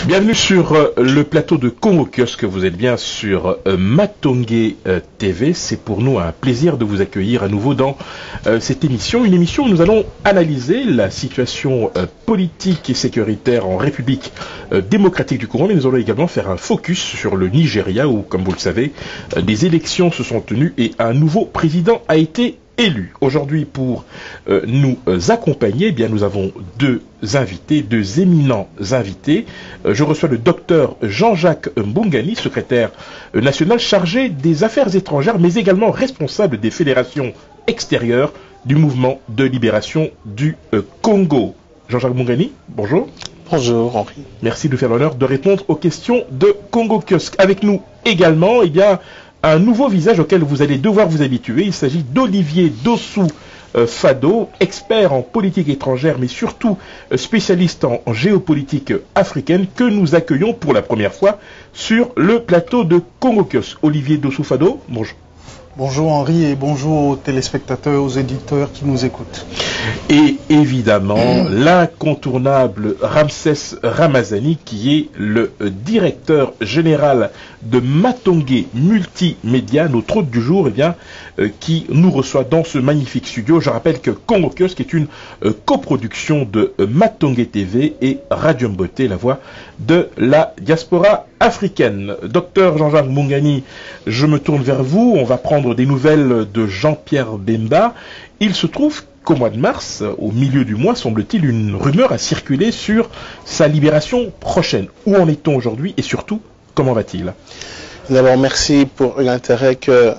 Bienvenue sur le plateau de Congo Kiosque, vous êtes bien sur Matongé TV. C'est pour nous un plaisir de vous accueillir à nouveau dans cette émission. Une émission où nous allons analyser la situation politique et sécuritaire en République démocratique du Congo, mais nous allons également faire un focus sur le Nigeria où, comme vous le savez, des élections se sont tenues et un nouveau président a été élu. Aujourd'hui, pour nous accompagner, eh bien, nous avons deux éminents invités. Je reçois le docteur Jean-Jacques Mbungani, secrétaire national chargé des affaires étrangères, mais également responsable des fédérations extérieures du mouvement de libération du Congo. Jean-Jacques Mbungani, bonjour. Bonjour Henri. Merci de faire l'honneur de répondre aux questions de Congo Kiosque. Avec nous également, eh bien, un nouveau visage auquel vous allez devoir vous habituer. Il s'agit d'Olivier Dossou Fado, expert en politique étrangère, mais surtout spécialiste en géopolitique africaine, que nous accueillons pour la première fois sur le plateau de Congo Kiosque. Olivier Dossou Fado, bonjour. Bonjour Henri et bonjour aux téléspectateurs, aux éditeurs qui nous écoutent. Et évidemment, l'incontournable Ramsès Ramazani, qui est le directeur général de Matongé Multimédia, notre hôte du jour, eh bien, qui nous reçoit dans ce magnifique studio. Je rappelle que Congo Kiosque est une coproduction de Matongé TV et Radio Mboté, la voix de la diaspora africaine. Docteur Jean-Jacques Mbungani, je me tourne vers vous. On va prendre des nouvelles de Jean-Pierre Bemba. Il se trouve qu'au mois de mars, au milieu du mois, semble-t-il, une rumeur a circulé sur sa libération prochaine. Où en est-on aujourd'hui et surtout, comment va-t-il? D'abord, merci pour l'intérêt que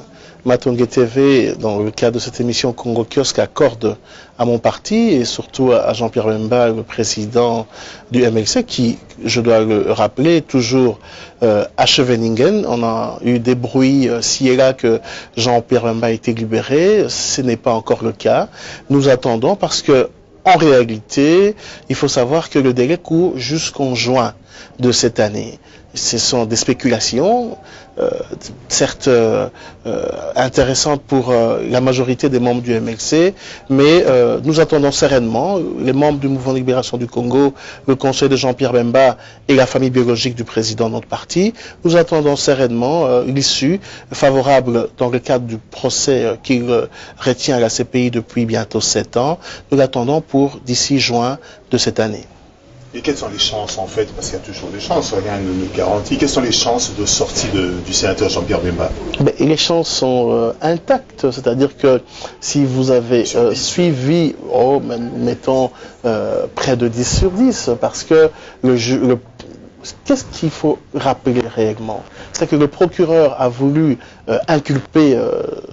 Matongé TV, dans le cadre de cette émission Congo Kiosque, accorde à mon parti et surtout à Jean-Pierre Bemba, le président du MLC, qui, je dois le rappeler, toujours à Scheveningen. On a eu des bruits ci et là que Jean-Pierre Bemba a été libéré. Ce n'est pas encore le cas. Nous attendons parce que, en réalité, il faut savoir que le délai court jusqu'en juin de cette année. Ce sont des spéculations, certes intéressantes pour la majorité des membres du MLC, mais nous attendons sereinement les membres du mouvement de libération du Congo, le conseil de Jean-Pierre Bemba et la famille biologique du président de notre parti. Nous attendons sereinement l'issue favorable dans le cadre du procès qu'il retient à la CPI depuis bientôt 7 ans. Nous l'attendons pour d'ici juin de cette année. Et quelles sont les chances, en fait, parce qu'il y a toujours des chances, rien ne nous garantit, quelles sont les chances de sortie du sénateur Jean-Pierre Bemba? Les chances sont intactes, c'est-à-dire que si vous avez suivi, mettons, près de 10 sur 10, parce que qu'est-ce qu'il faut rappeler réellement? C'est que le procureur a voulu inculper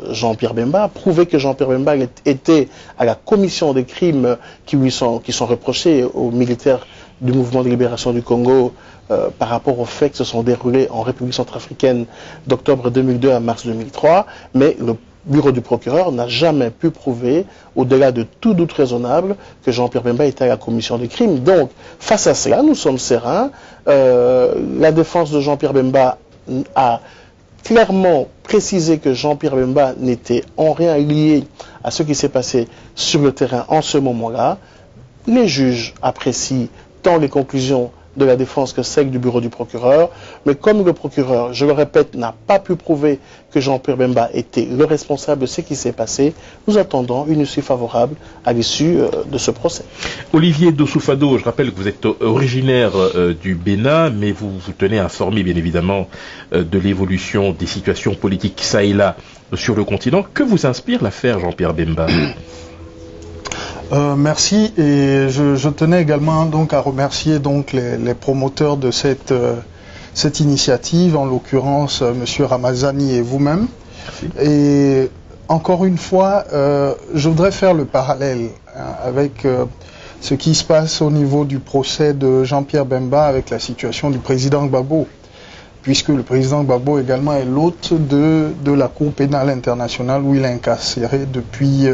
Jean-Pierre Bemba, prouver que Jean-Pierre Bemba était à la commission des crimes qui sont reprochés aux militaires du mouvement de libération du Congo par rapport aux faits qui se sont déroulés en République centrafricaine d'octobre 2002 à mars 2003, mais le bureau du procureur n'a jamais pu prouver, au-delà de tout doute raisonnable, que Jean-Pierre Bemba était à la commission des crimes. Donc, face à cela, nous sommes sereins. La défense de Jean-Pierre Bemba a clairement précisé que Jean-Pierre Bemba n'était en rien lié à ce qui s'est passé sur le terrain en ce moment-là. Les juges apprécient tant les conclusions de la défense que celle du bureau du procureur, mais comme le procureur, je le répète, n'a pas pu prouver que Jean-Pierre Bemba était le responsable de ce qui s'est passé, nous attendons une issue favorable à l'issue de ce procès. Olivier Dossou Fado, je rappelle que vous êtes originaire du Bénin, mais vous vous tenez informé bien évidemment de l'évolution des situations politiques ça et là sur le continent. Que vous inspire l'affaire Jean-Pierre Bemba? Merci, et je tenais également donc à remercier donc les promoteurs de cette initiative, en l'occurrence Monsieur Ramazani et vous-même. Et encore une fois, je voudrais faire le parallèle avec ce qui se passe au niveau du procès de Jean-Pierre Bemba avec la situation du président Gbagbo, puisque le président Gbagbo également est l'hôte de la Cour pénale internationale où il est incarcéré depuis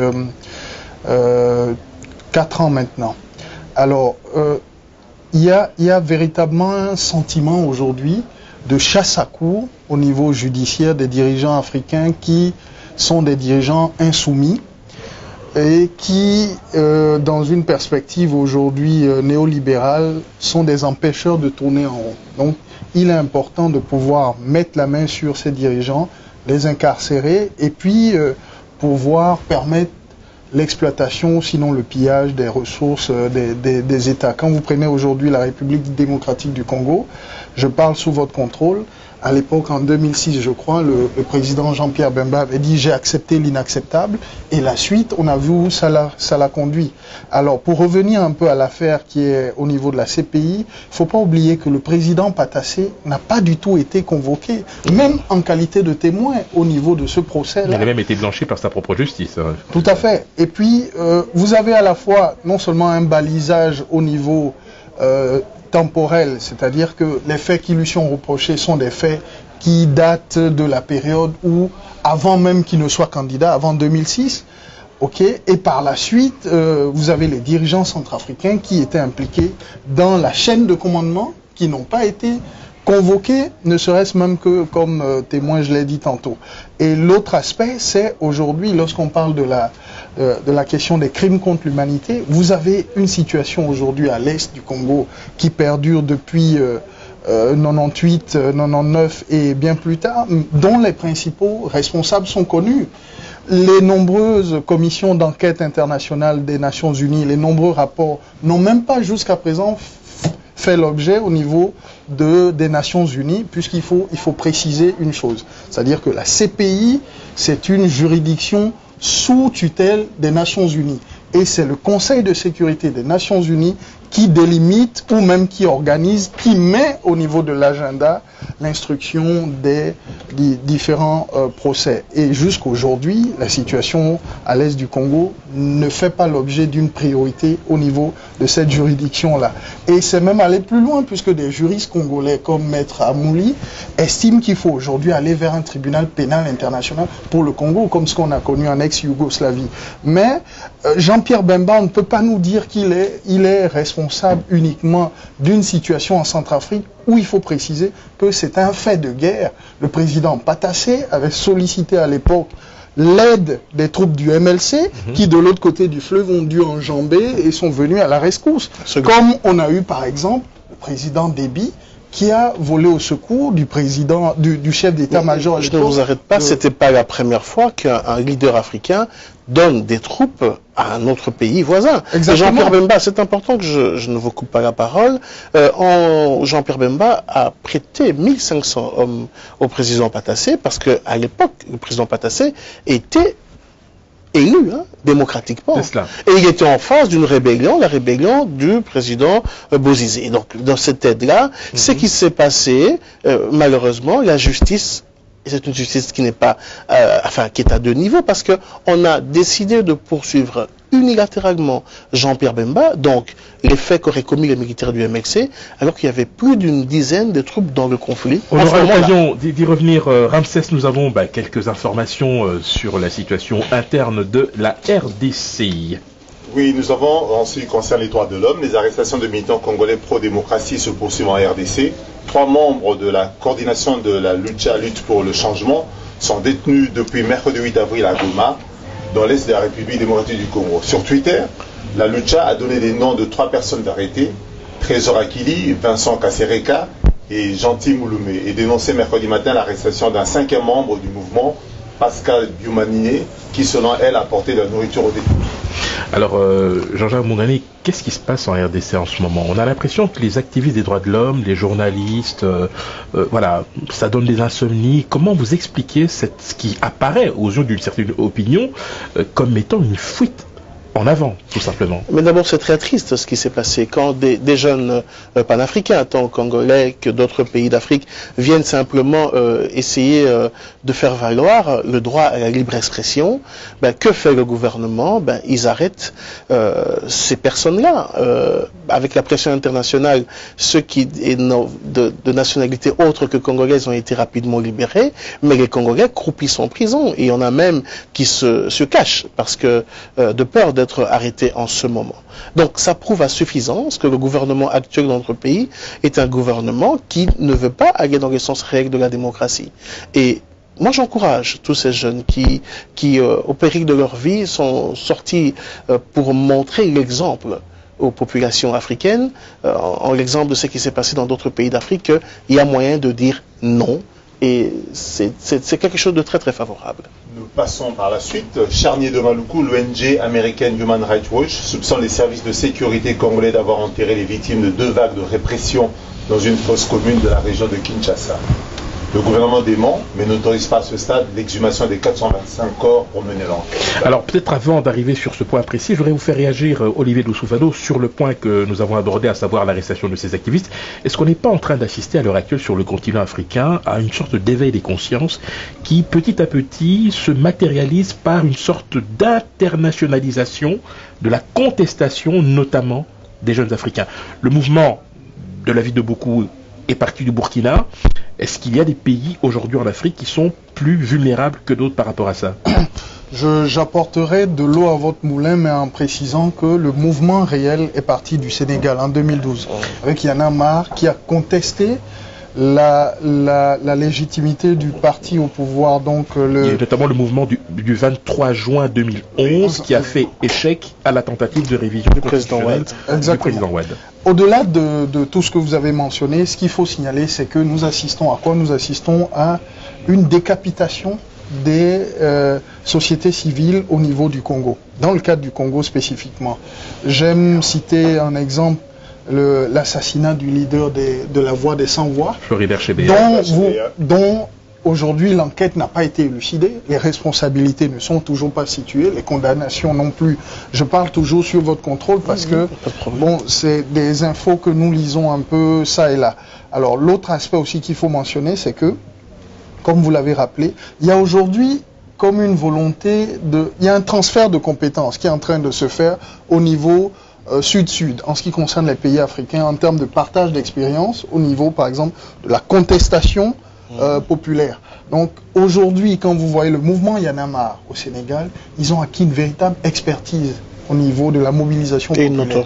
4 ans maintenant. Alors, il y a véritablement un sentiment aujourd'hui de chasse à court au niveau judiciaire des dirigeants africains qui sont des dirigeants insoumis, et qui, dans une perspective aujourd'hui néolibérale, sont des empêcheurs de tourner en rond. Donc, il est important de pouvoir mettre la main sur ces dirigeants, les incarcérer, et puis pouvoir permettre l'exploitation, sinon le pillage des ressources des États. Quand vous prenez aujourd'hui la République démocratique du Congo, je parle sous votre contrôle. À l'époque, en 2006, je crois, le président Jean-Pierre Bemba avait dit « j'ai accepté l'inacceptable » et la suite, on a vu où ça l'a conduit. Alors, pour revenir un peu à l'affaire qui est au niveau de la CPI, il ne faut pas oublier que le président Patassé n'a pas du tout été convoqué, même en qualité de témoin au niveau de ce procès-là. Il a même été blanchi par sa propre justice. Tout à fait. Et puis, vous avez à la fois non seulement un balisage au niveau temporel, c'est-à-dire que les faits qui lui sont reprochés sont des faits qui datent de la période où, avant même qu'il ne soit candidat, avant 2006, ok, et par la suite, vous avez les dirigeants centrafricains qui étaient impliqués dans la chaîne de commandement, qui n'ont pas été convoqués, ne serait-ce même que comme témoin, je l'ai dit tantôt. Et l'autre aspect, c'est aujourd'hui, lorsqu'on parle de la question des crimes contre l'humanité, vous avez une situation aujourd'hui à l'est du Congo qui perdure depuis 98, 99 et bien plus tard, dont les principaux responsables sont connus. Les nombreuses commissions d'enquête internationales des Nations Unies, les nombreux rapports n'ont même pas jusqu'à présent fait l'objet au niveau des Nations Unies, puisqu'il faut préciser une chose. C'est-à-dire que la CPI, c'est une juridiction sous tutelle des Nations Unies. Et c'est le Conseil de sécurité des Nations Unies qui délimite ou même qui organise, qui met au niveau de l'agenda l'instruction des différents procès. Et jusqu'aujourd'hui, la situation à l'est du Congo ne fait pas l'objet d'une priorité au niveau de cette juridiction-là. Et c'est même aller plus loin, puisque des juristes congolais comme Maître Amouli estiment qu'il faut aujourd'hui aller vers un tribunal pénal international pour le Congo, comme ce qu'on a connu en ex-Yougoslavie. Mais Jean-Pierre Bemba, on ne peut pas nous dire qu'il est responsable uniquement d'une situation en Centrafrique où il faut préciser que c'est un fait de guerre. Le président Patassé avait sollicité à l'époque l'aide des troupes du MLC qui, de l'autre côté du fleuve, ont dû enjamber et sont venus à la rescousse. Comme on a eu, par exemple, le président Déby qui a volé au secours du président, du chef d'état-major. Je ne vous arrête pas, c'était pas la première fois qu'un leader africain donne des troupes à un autre pays voisin. Jean-Pierre Bemba, c'est important que je ne vous coupe pas la parole. Jean-Pierre Bemba a prêté 1500 hommes au président Patassé parce qu'à l'époque, le président Patassé était élu démocratiquement. Et il était en face d'une rébellion, la rébellion du président Bozizé. Donc, dans cette aide-là, ce qui s'est passé, malheureusement, la justice, c'est une justice qui n'est pas, qui est à deux niveaux, parce qu'on a décidé de poursuivre unilatéralement Jean-Pierre Bemba, donc les faits qu'auraient commis les militaires du MLC, alors qu'il y avait plus d'une dizaine de troupes dans le conflit. On aura l'occasion d'y revenir. Ramsès, nous avons quelques informations sur la situation interne de la RDC. Oui, nous avons, en ce qui concerne les droits de l'homme, les arrestations de militants congolais pro-démocratie se poursuivent en RDC. 3 membres de la coordination de la lutte pour le changement sont détenus depuis mercredi 8 avril à Goma, dans l'est de la République démocratique du Congo. Sur Twitter, la Lucha a donné les noms de 3 personnes arrêtées, Trésor Akili, Vincent Kassereka et Gentil Mouloumé, et dénoncé mercredi matin l'arrestation d'un 5e membre du mouvement, Pascal Bioumanié, qui selon elle a apporté de la nourriture aux détenus. Alors, Jean-Jacques Mondani, qu'est-ce qui se passe en RDC en ce moment? On a l'impression que les activistes des droits de l'homme, les journalistes, ça donne des insomnies. Comment vous expliquez ce qui apparaît aux yeux d'une certaine opinion comme étant une fuite en avant, tout simplement? Mais d'abord, c'est très triste ce qui s'est passé. Quand des jeunes panafricains, tant congolais que d'autres pays d'Afrique, viennent simplement essayer de faire valoir le droit à la libre expression, que fait le gouvernement? Ils arrêtent ces personnes-là. Avec la pression internationale, ceux qui de nationalité autre que congolaise ont été rapidement libérés, mais les Congolais croupissent en prison. Et il y en a même qui se cachent parce que de peur d'être arrêté en ce moment. Donc ça prouve à suffisance que le gouvernement actuel de notre pays est un gouvernement qui ne veut pas aller dans le sens réel de la démocratie. Et moi, j'encourage tous ces jeunes qui au péril de leur vie, sont sortis pour montrer l'exemple aux populations africaines, en l'exemple de ce qui s'est passé dans d'autres pays d'Afrique, qu'il y a moyen de dire non. Et c'est quelque chose de très très favorable. Nous passons par la suite. Charnier de Maluku, l'ONG américaine Human Rights Watch soupçonne les services de sécurité congolais d'avoir enterré les victimes de 2 vagues de répression dans une fosse commune de la région de Kinshasa. Le gouvernement dément, mais n'autorise pas à ce stade l'exhumation des 425 corps pour mener l'enquête. Alors peut-être avant d'arriver sur ce point précis, je voudrais vous faire réagir, Olivier Dousoufado, sur le point que nous avons abordé, à savoir l'arrestation de ces activistes. Est-ce qu'on n'est pas en train d'assister à l'heure actuelle sur le continent africain à une sorte d'éveil des consciences qui petit à petit se matérialise par une sorte d'internationalisation de la contestation, notamment des jeunes Africains? Le mouvement, de l'avis de beaucoup, est parti du Burkina. Est-ce qu'il y a des pays aujourd'hui en Afrique qui sont plus vulnérables que d'autres par rapport à ça? J'apporterai de l'eau à votre moulin, mais en précisant que le mouvement réel est parti du Sénégal en 2012, avec Y'en a marre qui a contesté la légitimité du parti au pouvoir. Donc, il y a notamment le mouvement du 23 juin 2011 qui a fait échec à la tentative de révision du président Wade. Au-delà de tout ce que vous avez mentionné, ce qu'il faut signaler, c'est que nous assistons à quoi? Nous assistons à une décapitation des sociétés civiles au niveau du Congo, dans le cadre du Congo spécifiquement. J'aime citer un exemple, l'assassinat du leader de la Voix des Sans-Voix, dont aujourd'hui l'enquête n'a pas été élucidée, les responsabilités ne sont toujours pas situées, les condamnations non plus. Je parle toujours sur votre contrôle parce que bon, c'est des infos que nous lisons un peu ça et là. Alors l'autre aspect aussi qu'il faut mentionner, c'est que, comme vous l'avez rappelé, il y a aujourd'hui comme une volonté il y a un transfert de compétences qui est en train de se faire au niveau sud-sud, en ce qui concerne les pays africains, en termes de partage d'expérience, au niveau, par exemple, de la contestation populaire. Donc, aujourd'hui, quand vous voyez le mouvement Y'en a marre au Sénégal, ils ont acquis une véritable expertise au niveau de la mobilisation populaire.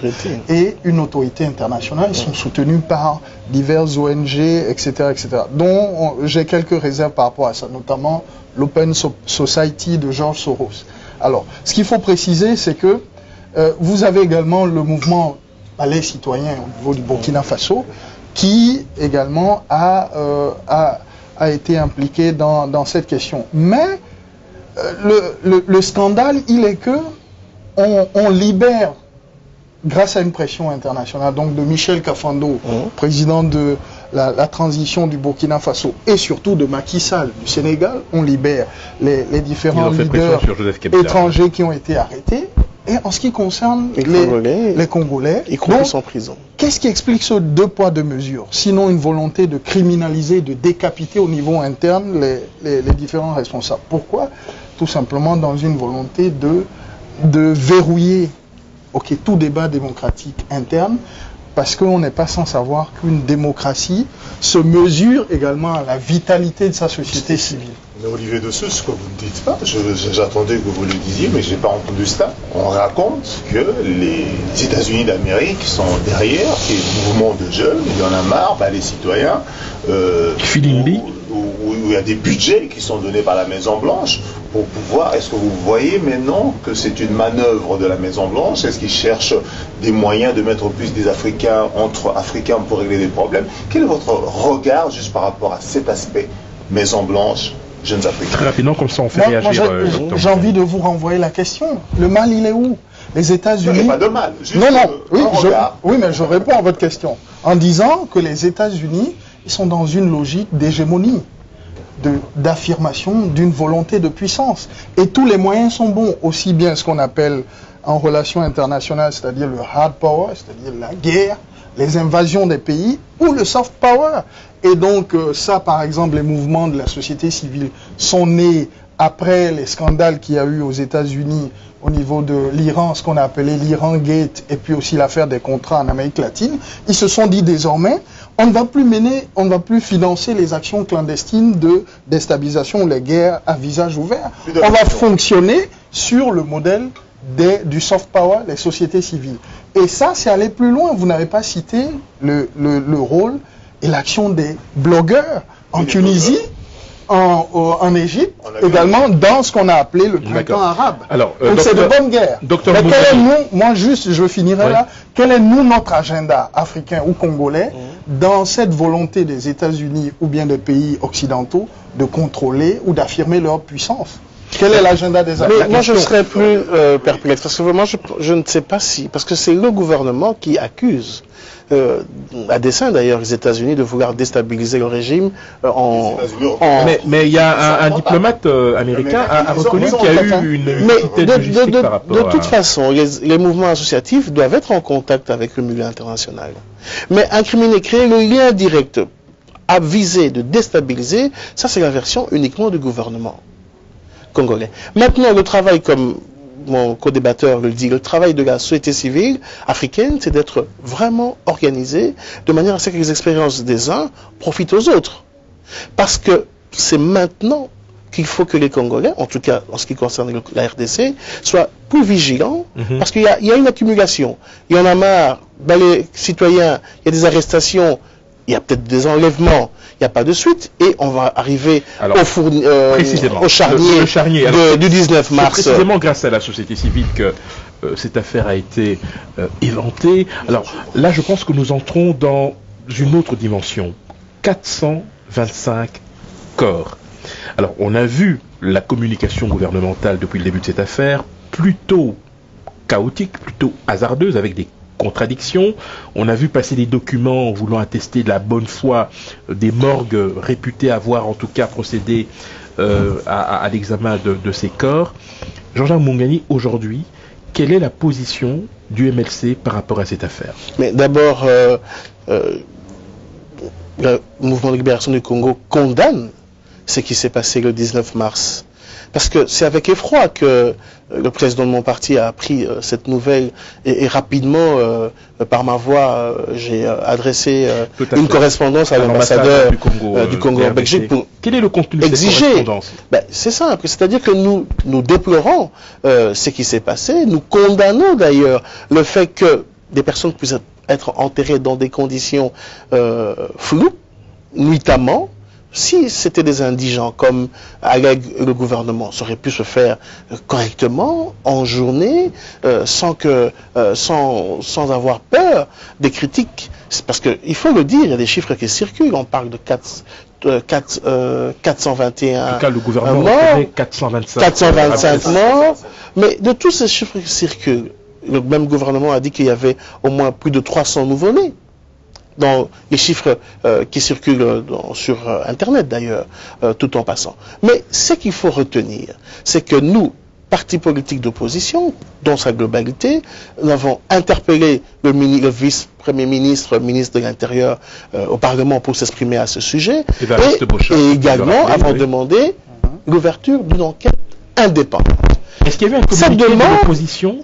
Et une autorité internationale. Ils sont soutenus par diverses ONG, etc., etc. dont j'ai quelques réserves par rapport à ça, notamment l'Open Society de George Soros. Alors, ce qu'il faut préciser, c'est que vous avez également le mouvement Palais citoyen au niveau du Burkina Faso, qui également a été impliqué dans cette question. Mais le scandale, il est que on libère, grâce à une pression internationale, donc de Michel Kafando, président de la transition du Burkina Faso, et surtout de Macky Sall du Sénégal, on libère les différents leaders étrangers qui ont été arrêtés. Et en ce qui concerne les Congolais, ils sont en prison. Qu'est-ce qui explique ce 2 poids 2 mesures? Sinon une volonté de criminaliser, de décapiter au niveau interne les différents responsables. Pourquoi? Tout simplement dans une volonté de verrouiller tout débat démocratique interne, parce qu'on n'est pas sans savoir qu'une démocratie se mesure également à la vitalité de sa société civile. Mais Olivier Dessous, ce que vous ne dites pas, j'attendais que vous le disiez, mais je n'ai pas entendu ça. On raconte que les États-Unis d'Amérique sont derrière, qu'il y a un mouvement de jeunes, il y en a marre, les citoyens, où il y a des budgets qui sont donnés par la Maison-Blanche pour pouvoir. Est-ce que vous voyez maintenant que c'est une manœuvre de la Maison-Blanche? Est-ce qu'ils cherchent des moyens de mettre plus des Africains entre Africains pour régler des problèmes? Quel est votre regard juste par rapport à cet aspect Maison-Blanche, jeunes Africains? Très rapidement, comme ça on fait réagir. J'ai envie de vous renvoyer la question. Le mal, il est où? Les États-Unis. Il n'y a pas de mal. Juste oui, mais je réponds à votre question en disant que les États-Unis, ils sont dans une logique d'hégémonie, d'affirmation d'une volonté de puissance. Et tous les moyens sont bons, aussi bien ce qu'on appelle en relations internationales, c'est-à-dire le hard power, c'est-à-dire la guerre, les invasions des pays, ou le soft power. Et donc ça, par exemple, les mouvements de la société civile sont nés après les scandales qu'il y a eu aux États-Unis au niveau de l'Iran, ce qu'on a appelé l'Iran Gate, et puis aussi l'affaire des contrats en Amérique latine. Ils se sont dit désormais, on ne va plus financer les actions clandestines de déstabilisation ou les guerres à visage ouvert. On va fonctionner sur le modèle du soft power, les sociétés civiles. Et ça, c'est aller plus loin. Vous n'avez pas cité le rôle et l'action des blogueurs en Tunisie en Égypte, également dans ce qu'on a appelé le printemps arabe. Alors, donc c'est de bonne guerre. Docteur Mais quel est moi juste, je finirai là, quel est notre agenda africain ou congolais dans cette volonté des États-Unis ou bien des pays occidentaux de contrôler ou d'affirmer leur puissance? Quel est l'agenda des Africains? Moi, je serais plus perplexe, parce que vraiment, je ne sais pas si, parce que c'est le gouvernement qui accuse, à dessein d'ailleurs, les États-Unis de vouloir déstabiliser le régime Mais il y a un diplomate américain a reconnu qu'il y a eu une petite logistique par rapport de toute façon, les mouvements associatifs doivent être en contact avec le milieu international. Mais incriminer, créer le lien direct à viser de déstabiliser, ça c'est la version uniquement du gouvernement congolais. Maintenant, le travail, comme mon co-débatteur le dit, le travail de la société civile africaine, c'est d'être vraiment organisé de manière à ce que les expériences des uns profitent aux autres. Parce que c'est maintenant qu'il faut que les Congolais, en tout cas en ce qui concerne la RDC, soient plus vigilants, parce qu'il y a une accumulation. Il y en a marre, ben les citoyens, il y a des arrestations, il y a peut-être des enlèvements, il n'y a pas de suite, et on va arriver au charnier du 19 mars. C'est précisément grâce à la société civile que cette affaire a été éventée. Alors là, je pense que nous entrons dans une autre dimension. 425 corps. Alors, on a vu la communication gouvernementale depuis le début de cette affaire plutôt chaotique, plutôt hasardeuse, avec des contradictions. On a vu passer des documents voulant attester de la bonne foi des morgues réputées avoir en tout cas procédé à l'examen de ces corps. Jean-Jacques Mungani, aujourd'hui, quelle est la position du MLC par rapport à cette affaire? Mais d'abord, le mouvement de libération du Congo condamne ce qui s'est passé le 19 mars. Parce que c'est avec effroi que le président de mon parti a appris cette nouvelle et rapidement, par ma voix, j'ai adressé une correspondance à l'ambassadeur du Congo en Belgique pour Quel est le contenu de cette correspondance? C'est simple, c'est-à-dire que nous déplorons ce qui s'est passé, nous condamnons d'ailleurs le fait que des personnes puissent être enterrées dans des conditions floues, nuitamment. Si c'était des indigents, comme allègue le gouvernement, ça aurait pu se faire correctement, en journée, sans avoir peur des critiques. Parce qu'il faut le dire, il y a des chiffres qui circulent, on parle de 421 en tout cas, le gouvernement morts, 425 morts, mais de tous ces chiffres qui circulent, le même gouvernement a dit qu'il y avait au moins plus de 300 nouveau-nés. Dans les chiffres qui circulent sur Internet d'ailleurs, tout en passant. Mais ce qu'il faut retenir, c'est que nous, partis politiques d'opposition, dans sa globalité, nous avons interpellé le vice-premier ministre, ministre de l'Intérieur au Parlement pour s'exprimer à ce sujet, et également avons demandé l'ouverture d'une enquête indépendante. Est-ce qu'il y avait un communiqué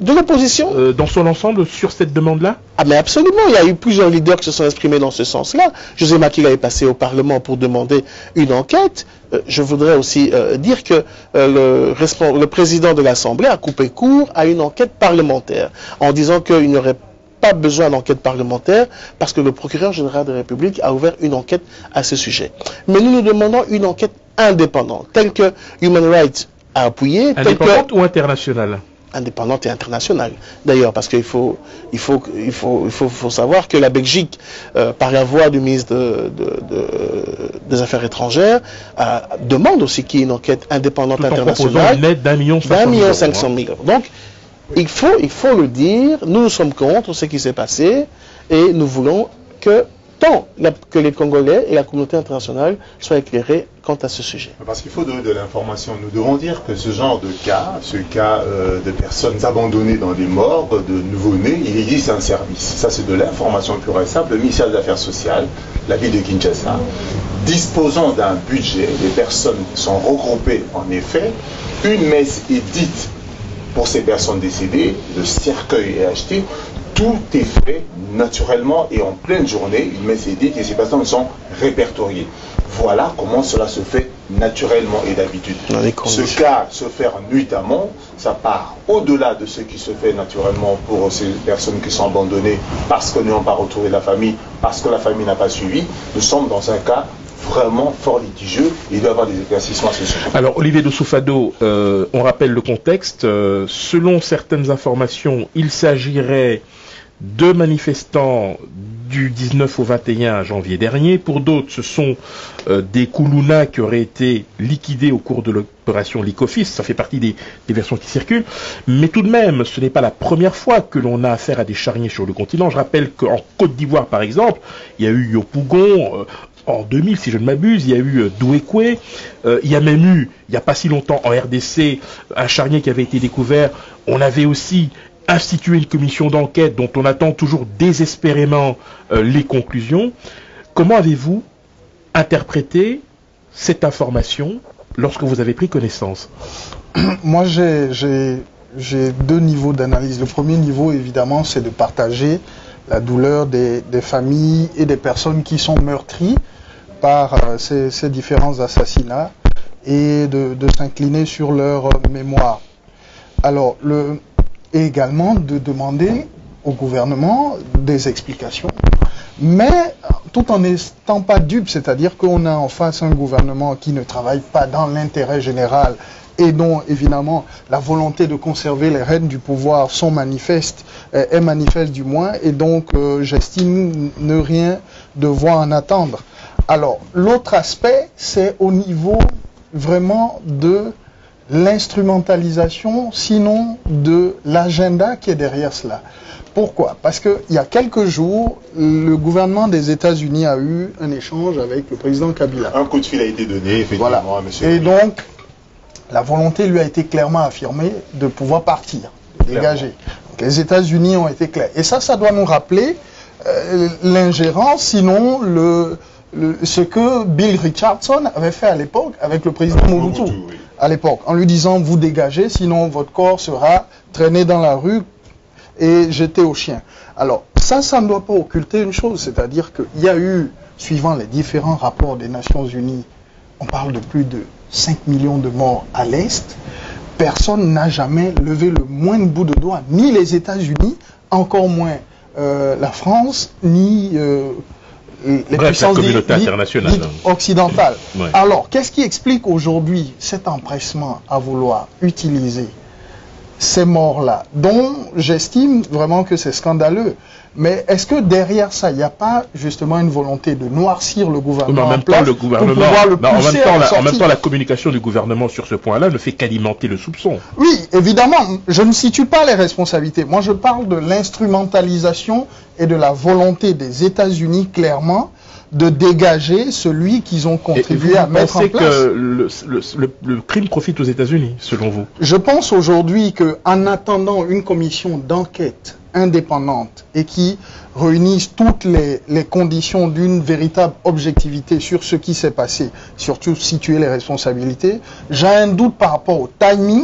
de l'opposition dans son ensemble sur cette demande-là? Ah mais absolument, il y a eu plusieurs leaders qui se sont exprimés dans ce sens-là. José Makila est passé au Parlement pour demander une enquête. Je voudrais aussi dire que le président de l'Assemblée a coupé court à une enquête parlementaire en disant qu'il n'y aurait pas besoin d'enquête parlementaire parce que le procureur général de la République a ouvert une enquête à ce sujet. Mais nous demandons une enquête indépendante, telle que Human Rights a appuyé. Indépendante ou internationale? Indépendante et internationale. D'ailleurs, parce qu'il faut savoir que la Belgique, par la voix du ministre des Affaires étrangères, demande aussi qu'il y ait une enquête indépendante internationale. Une aide d'1,5 million. Donc, il faut le dire, nous sommes contre ce qui s'est passé et nous voulons que que les Congolais et la communauté internationale soient éclairés quant à ce sujet. Parce qu'il faut donner de l'information. Nous devons dire que ce genre de cas, de personnes abandonnées dans des morgues, de nouveau-nés, il existe un service. Ça, c'est de l'information pure et simple. Le ministère des Affaires sociales, la ville de Kinshasa, disposant d'un budget, les personnes sont regroupées en effet, une messe est dite pour ces personnes décédées, le cercueil est acheté, tout est fait naturellement et en pleine journée, une messe est dite et ces personnes sont répertoriées. Voilà comment cela se fait naturellement et d'habitude. Ce cas se fait nuitamment, ça part au-delà de ce qui se fait naturellement pour ces personnes qui sont abandonnées parce qu'elles n'ont pas retrouvé la famille, parce que la famille n'a pas suivi. Nous sommes dans un cas vraiment fort litigieux. Il doit y avoir des éclaircissements à ce sujet. Alors, Olivier de Soufado, on rappelle le contexte. Selon certaines informations, il s'agirait de manifestants du 19 au 21 janvier dernier. Pour d'autres, ce sont des Koulouna qui auraient été liquidés au cours de l'opération Likofis. Ça fait partie des versions qui circulent. Mais tout de même, ce n'est pas la première fois que l'on a affaire à des charniers sur le continent. Je rappelle qu'en Côte d'Ivoire, par exemple, il y a eu Yopougon. En 2000, si je ne m'abuse, il y a eu Douékoué. Il y a même eu, il n'y a pas si longtemps, en RDC, un charnier qui avait été découvert. On avait aussi instituer une commission d'enquête dont on attend toujours désespérément les conclusions. Comment avez-vous interprété cette information lorsque vous avez pris connaissance? Moi, j'ai deux niveaux d'analyse. Le premier niveau, évidemment, c'est de partager la douleur des familles et des personnes qui sont meurtries par ces différents assassinats et de s'incliner sur leur mémoire. Alors, et également de demander au gouvernement des explications, mais tout en n'étant pas dupe, c'est-à-dire qu'on a en face un gouvernement qui ne travaille pas dans l'intérêt général et dont évidemment la volonté de conserver les rênes du pouvoir est manifeste du moins, et donc j'estime ne rien devoir en attendre. Alors l'autre aspect, c'est au niveau vraiment de l'instrumentalisation, sinon de l'agenda qui est derrière cela. Pourquoi? Parce qu'il y a quelques jours, le gouvernement des États-Unis a eu un échange avec le président Kabila. Un coup de fil a été donné, effectivement, voilà. à monsieur. Et donc, la volonté lui a été clairement affirmée de pouvoir partir, de dégager. Donc, les États-Unis ont été clairs. Et ça doit nous rappeler l'ingérence, sinon ce que Bill Richardson avait fait à l'époque avec le président Mobutu. Oui. À l'époque, en lui disant vous dégagez, sinon votre corps sera traîné dans la rue et jeté aux chiens. Alors ça ne doit pas occulter une chose, c'est-à-dire qu'il y a eu, suivant les différents rapports des Nations Unies, on parle de plus de 5 millions de morts à l'Est. Personne n'a jamais levé le moindre bout de doigt, ni les États-Unis, encore moins la France, ni les puissances la communauté internationale occidentale. Ouais. Alors, qu'est-ce qui explique aujourd'hui cet empressement à vouloir utiliser ces morts-là, dont j'estime vraiment que c'est scandaleux? Mais est-ce que derrière ça, il n'y a pas justement une volonté de noircir le gouvernement? En même temps, la communication du gouvernement sur ce point-là ne fait qu'alimenter le soupçon. Oui, évidemment, je ne situe pas les responsabilités. Moi, je parle de l'instrumentalisation et de la volonté des États-Unis, clairement, de dégager celui qu'ils ont contribué à mettre en place. Vous pensez que le crime profite aux États-Unis, selon vous? Je pense aujourd'hui qu'en attendant une commission d'enquête indépendante et qui réunissent toutes les conditions d'une véritable objectivité sur ce qui s'est passé, surtout situer les responsabilités, j'ai un doute par rapport au timing.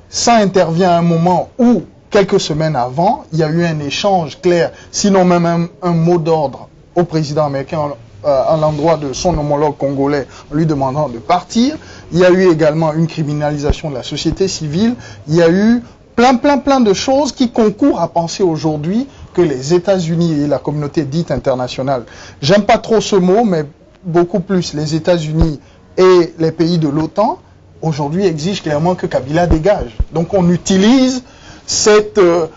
Ça intervient à un moment où, quelques semaines avant, il y a eu un échange clair, sinon même un mot d'ordre au président américain à l'endroit de son homologue congolais en lui demandant de partir. Il y a eu également une criminalisation de la société civile. Il y a eu plein de choses qui concourent à penser aujourd'hui que les États-Unis et la communauté dite internationale, j'aime pas trop ce mot, mais beaucoup plus les États-Unis et les pays de l'OTAN, aujourd'hui exigent clairement que Kabila dégage. Donc on utilise je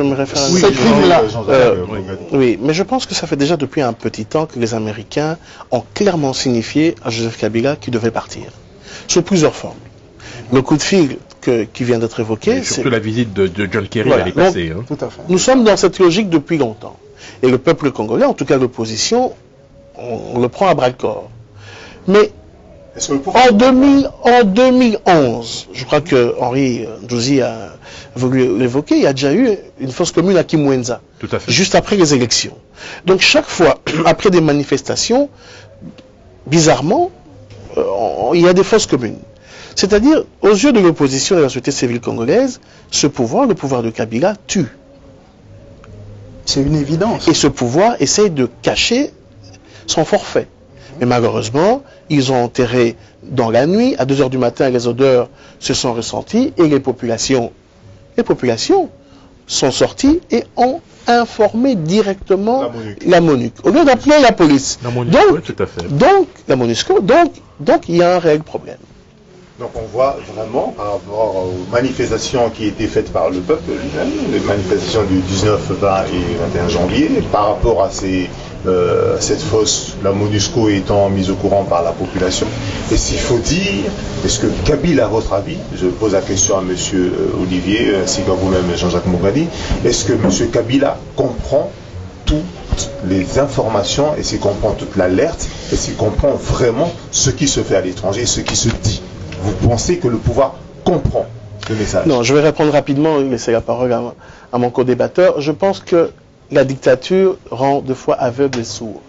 me réfère à ce crime-là. Oui, mais je pense que ça fait déjà depuis un petit temps que les Américains ont clairement signifié à Joseph Kabila qu'il devait partir, sous plusieurs formes. Le coup de fil qui vient d'être évoqué, c'est surtout la visite de John Kerry l'année passée. Hein. Tout à fait. Nous sommes dans cette logique depuis longtemps. Et le peuple congolais, en tout cas l'opposition, on le prend à bras-le-corps. Mais en 2011, je crois que Henri Ndouzi a voulu l'évoquer, il y a déjà eu une fosse commune à Kimwenza, tout à fait. Juste après les élections. Donc chaque fois, après des manifestations, bizarrement, il y a des fosses communes. C'est-à-dire, aux yeux de l'opposition et de la société civile congolaise, ce pouvoir, le pouvoir de Kabila, tue. C'est une évidence. Et ce pouvoir essaye de cacher son forfait. Mais malheureusement, ils ont enterré dans la nuit, à 2 h du matin, les odeurs se sont ressenties et les populations sont sortis et ont informé directement la MONUC, au lieu d'appeler la police. La MONUSCO, tout à fait. Donc, la MONUSCO, donc il y a un réel problème. Donc on voit vraiment par rapport aux manifestations qui étaient faites par le peuple lui-même, les manifestations du 19, 20 et 21 janvier, par rapport à cette fosse, la MONUSCO étant mise au courant par la population. Et s'il faut dire, est-ce que Kabila, à votre avis, je pose la question à M. Olivier, ainsi qu'à vous-même Jean-Jacques Mongadi, est-ce que M. Kabila comprend toutes les informations, et s'il comprend toute l'alerte, et s'il comprend vraiment ce qui se fait à l'étranger, ce qui se dit? Vous pensez que le pouvoir comprend le message? Non, je vais répondre rapidement et laisser la parole à mon co-débatteur. Je pense que la dictature rend deux fois aveugle et sourd.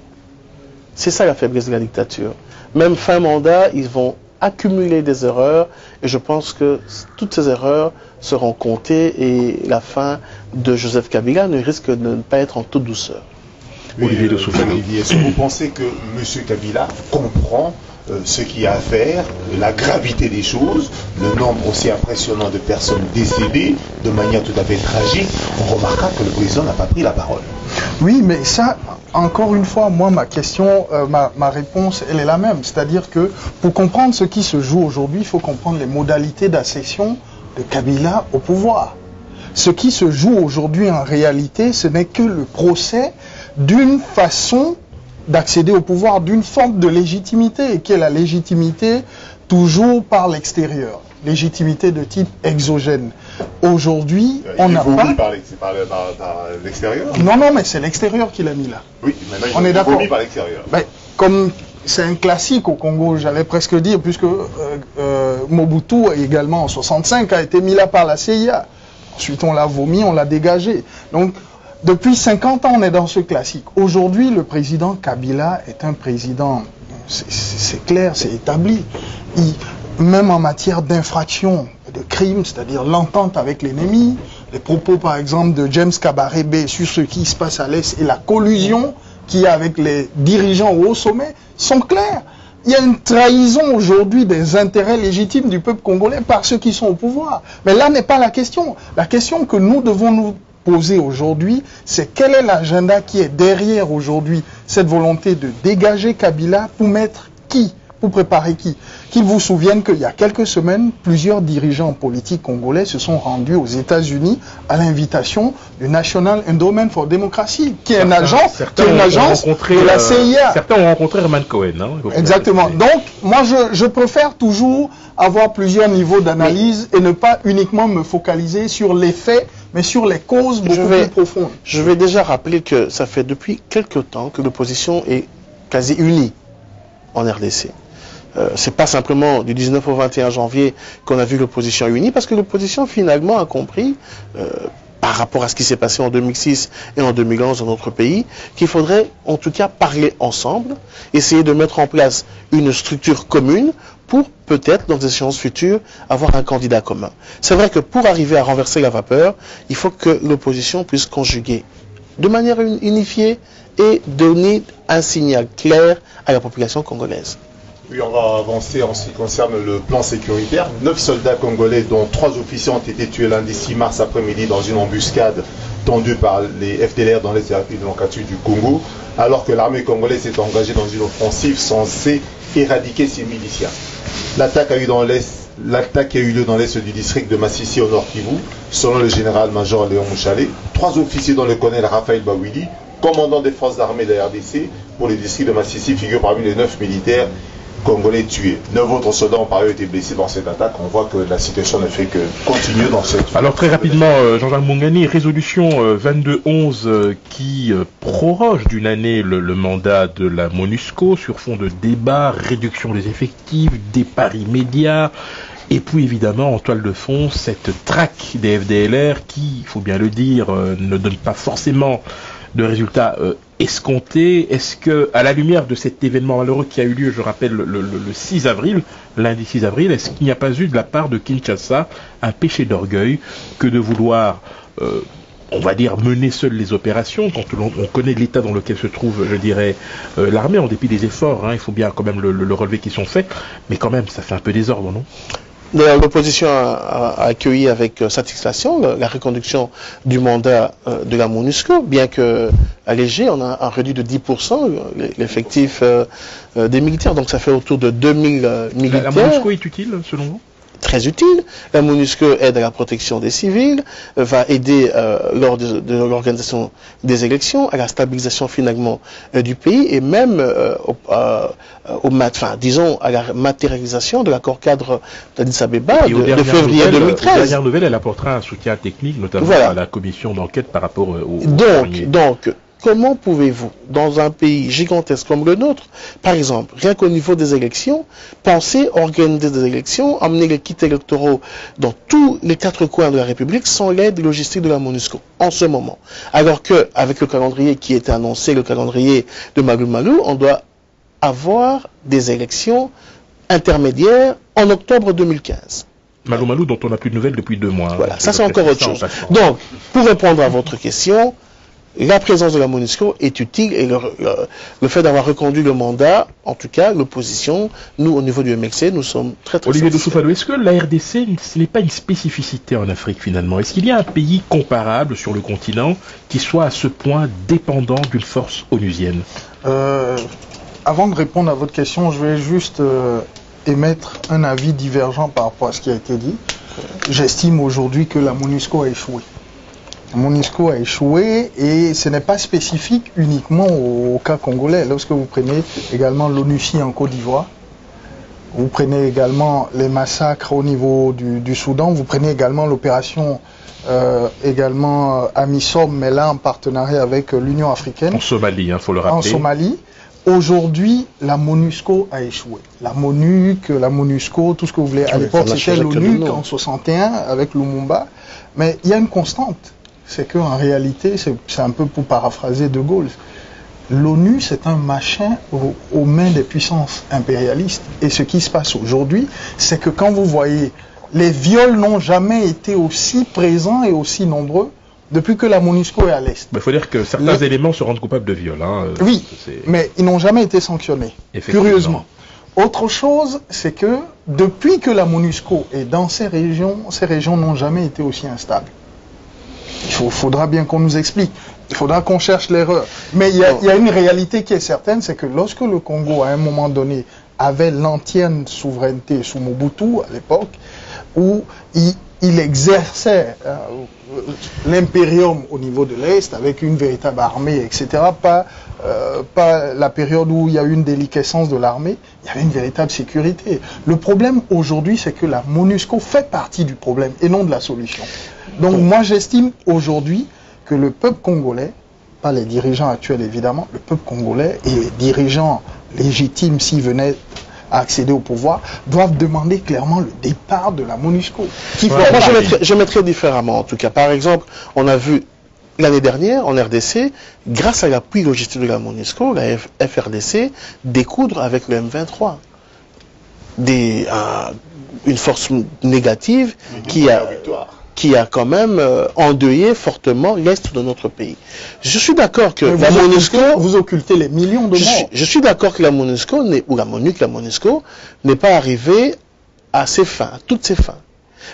C'est ça la faiblesse de la dictature. Même fin mandat, ils vont accumuler des erreurs et je pense que toutes ces erreurs seront comptées et la fin de Joseph Kabila ne risque de ne pas être en toute douceur. Olivier de Soufani, est-ce que vous pensez que M. Kabila comprend ce qu'il y a à faire, la gravité des choses, le nombre aussi impressionnant de personnes décédées de manière tout à fait tragique? On remarquera que le président n'a pas pris la parole. Oui, mais ça, encore une fois, moi, ma question, ma réponse, elle est la même. C'est-à-dire que pour comprendre ce qui se joue aujourd'hui, il faut comprendre les modalités d'accession de Kabila au pouvoir. Ce qui se joue aujourd'hui, en réalité, ce n'est que le procès d'une façon d'accéder au pouvoir, d'une forme de légitimité, qui est la légitimité toujours par l'extérieur, légitimité de type exogène. Aujourd'hui, on n'a pas... par l'extérieur? Non, mais c'est l'extérieur qui l'a mis là. Oui, maintenant on est d'accord. Par l'extérieur. Ben, comme c'est un classique au Congo, j'allais presque dire, puisque Mobutu également en 65 a été mis là par la CIA. Ensuite, on l'a vomi, on l'a dégagé. Donc, depuis 50 ans, on est dans ce classique. Aujourd'hui, le président Kabila est un président, c'est clair, c'est établi. Même en matière d'infraction, de crime, c'est-à-dire l'entente avec l'ennemi, les propos par exemple de James Kabarebe sur ce qui se passe à l'Est et la collusion qu'il y a avec les dirigeants au haut sommet sont clairs. Il y a une trahison aujourd'hui des intérêts légitimes du peuple congolais par ceux qui sont au pouvoir. Mais là n'est pas la question. La question que nous devons nous poser aujourd'hui, c'est quel est l'agenda qui est derrière aujourd'hui cette volonté de dégager Kabila pour mettre qui? Pour préparer qui? Qu'il vous souvienne qu'il y a quelques semaines, plusieurs dirigeants politiques congolais se sont rendus aux États-Unis à l'invitation du National Endowment for Democracy, qui est un agence de la CIA. Certains ont rencontré Herman Cohen. Hein, exactement. Donc, moi, je préfère toujours avoir plusieurs niveaux d'analyse et ne pas uniquement me focaliser sur les faits, mais sur les causes beaucoup plus profondes. Je vais déjà rappeler que ça fait depuis quelque temps que l'opposition est quasi unie en RDC. C'est pas simplement du 19 au 21 janvier qu'on a vu l'opposition unie, parce que l'opposition finalement a compris, par rapport à ce qui s'est passé en 2006 et en 2011 dans notre pays, qu'il faudrait en tout cas parler ensemble, essayer de mettre en place une structure commune pour peut-être dans des échéances futures avoir un candidat commun. C'est vrai que pour arriver à renverser la vapeur, il faut que l'opposition puisse conjuguer de manière unifiée et donner un signal clair à la population congolaise. Oui, on va avancer en ce qui concerne le plan sécuritaire. 9 soldats congolais, dont 3 officiers, ont été tués lundi 6 mars après-midi dans une embuscade tendue par les FDLR dans l'est démocratique du Congo, alors que l'armée congolaise s'est engagée dans une offensive censée éradiquer ces miliciens. L'attaque a eu lieu dans l'est du district de Massissi au nord Kivu, selon le général-major Léon Mouchalé. 3 officiers dont le colonel Raphaël Bawili, commandant des forces armées de la RDC pour le district de Massissi, figurent parmi les 9 militaires congolais tués. 9 autres soldats ont par ailleurs été blessés dans cette attaque. On voit que la situation ne fait que continuer dans cette... Alors très rapidement, Jean-Jacques Mongani, résolution 2211 qui proroge d'une année le mandat de la MONUSCO sur fond de débat, réduction des effectifs, départ immédiat, et puis évidemment en toile de fond cette traque des FDLR qui, il faut bien le dire, ne donne pas forcément de résultats escomptés. Est-ce que, à la lumière de cet événement malheureux qui a eu lieu, je rappelle, le 6 avril, lundi 6 avril, est-ce qu'il n'y a pas eu de la part de Kinshasa un péché d'orgueil que de vouloir, on va dire, mener seul les opérations, quand on connaît l'état dans lequel se trouve, je dirais, l'armée, en dépit des efforts, hein, il faut bien quand même le relever qui sont faits, mais quand même, ça fait un peu désordre, non? D'ailleurs, l'opposition a accueilli avec satisfaction la reconduction du mandat de la MONUSCO, bien que allégé, on a réduit de 10% l'effectif des militaires, donc ça fait autour de 2000 militaires. La MONUSCO est utile, selon vous? Très utile. La MONUSCO aide à la protection des civils, va aider lors de l'organisation des élections, à la stabilisation finalement du pays et même disons à la matérialisation de l'accord cadre d'Addis Abeba de février 2013. Aux dernières nouvelles, elle apportera un soutien technique, notamment à la commission d'enquête par rapport au Donc, comment pouvez-vous, dans un pays gigantesque comme le nôtre, par exemple, rien qu'au niveau des élections, penser organiser des élections, emmener les kits électoraux dans tous les 4 coins de la République sans l'aide logistique de la MONUSCO, en ce moment. Alors qu'avec le calendrier qui était annoncé, le calendrier de Malou Malou, on doit avoir des élections intermédiaires en octobre 2015. Malou Malou, dont on n'a plus de nouvelles depuis 2 mois. Voilà, ça c'est encore autre chose. Donc, pour répondre à votre question, la présence de la MONUSCO est utile et le fait d'avoir reconduit le mandat, en tout cas l'opposition, nous au niveau du MLC, nous sommes très Olivier Dousoufado, est-ce que la RDC, ce n'est pas une spécificité en Afrique finalement? Est-ce qu'il y a un pays comparable sur le continent qui soit à ce point dépendant d'une force onusienne? Avant de répondre à votre question, je vais juste émettre un avis divergent par rapport à ce qui a été dit. J'estime aujourd'hui que la MONUSCO a échoué. La MONUSCO a échoué et ce n'est pas spécifique uniquement au cas congolais. Lorsque vous prenez également l'ONUCI en Côte d'Ivoire, vous prenez également les massacres au niveau du Soudan, vous prenez également l'opération AMISOM, mais là en partenariat avec l'Union africaine. En Somalie, il faut le rappeler. En Somalie. Aujourd'hui, la MONUSCO a échoué. La MONUSCO, tout ce que vous voulez. À l'époque, c'était l'ONU en 61 avec Lumumba. Mais il y a une constante. C'est qu'en réalité, c'est un peu pour paraphraser De Gaulle, l'ONU c'est un machin aux mains des puissances impérialistes. Et ce qui se passe aujourd'hui, c'est que quand vous voyez, les viols n'ont jamais été aussi présents et aussi nombreux depuis que la MONUSCO est à l'Est. Il faut dire que certains éléments se rendent coupables de viol. Oui, mais ils n'ont jamais été sanctionnés, curieusement. Autre chose, c'est que depuis que la MONUSCO est dans ces régions n'ont jamais été aussi instables. Il faudra bien qu'on nous explique. Il faudra qu'on cherche l'erreur. Mais il y a une réalité qui est certaine, c'est que lorsque le Congo, à un moment donné, avait l'entière souveraineté sous Mobutu, à l'époque, où il exerçait l'impérium au niveau de l'Est, avec une véritable armée, etc., pas la période où il y a eu une déliquescence de l'armée, il y avait une véritable sécurité. Le problème aujourd'hui, c'est que la MONUSCO fait partie du problème et non de la solution. Donc moi j'estime aujourd'hui que le peuple congolais, pas les dirigeants actuels évidemment, le peuple congolais et les dirigeants légitimes s'ils venaient à accéder au pouvoir, doivent demander clairement le départ de la MONUSCO. Moi je mettrais différemment en tout cas. Par exemple, on a vu l'année dernière en RDC, grâce à l'appui logistique de la MONUSCO, la FRDC découdre avec le M23. Une force négative qui a quand même endeuillé fortement l'Est de notre pays. Je suis d'accord que la MONUSCO... Vous occultez les millions de morts. Je suis d'accord que la MONUSCO, ou la MONUSCO, n'est pas arrivée à ses fins, à toutes ses fins.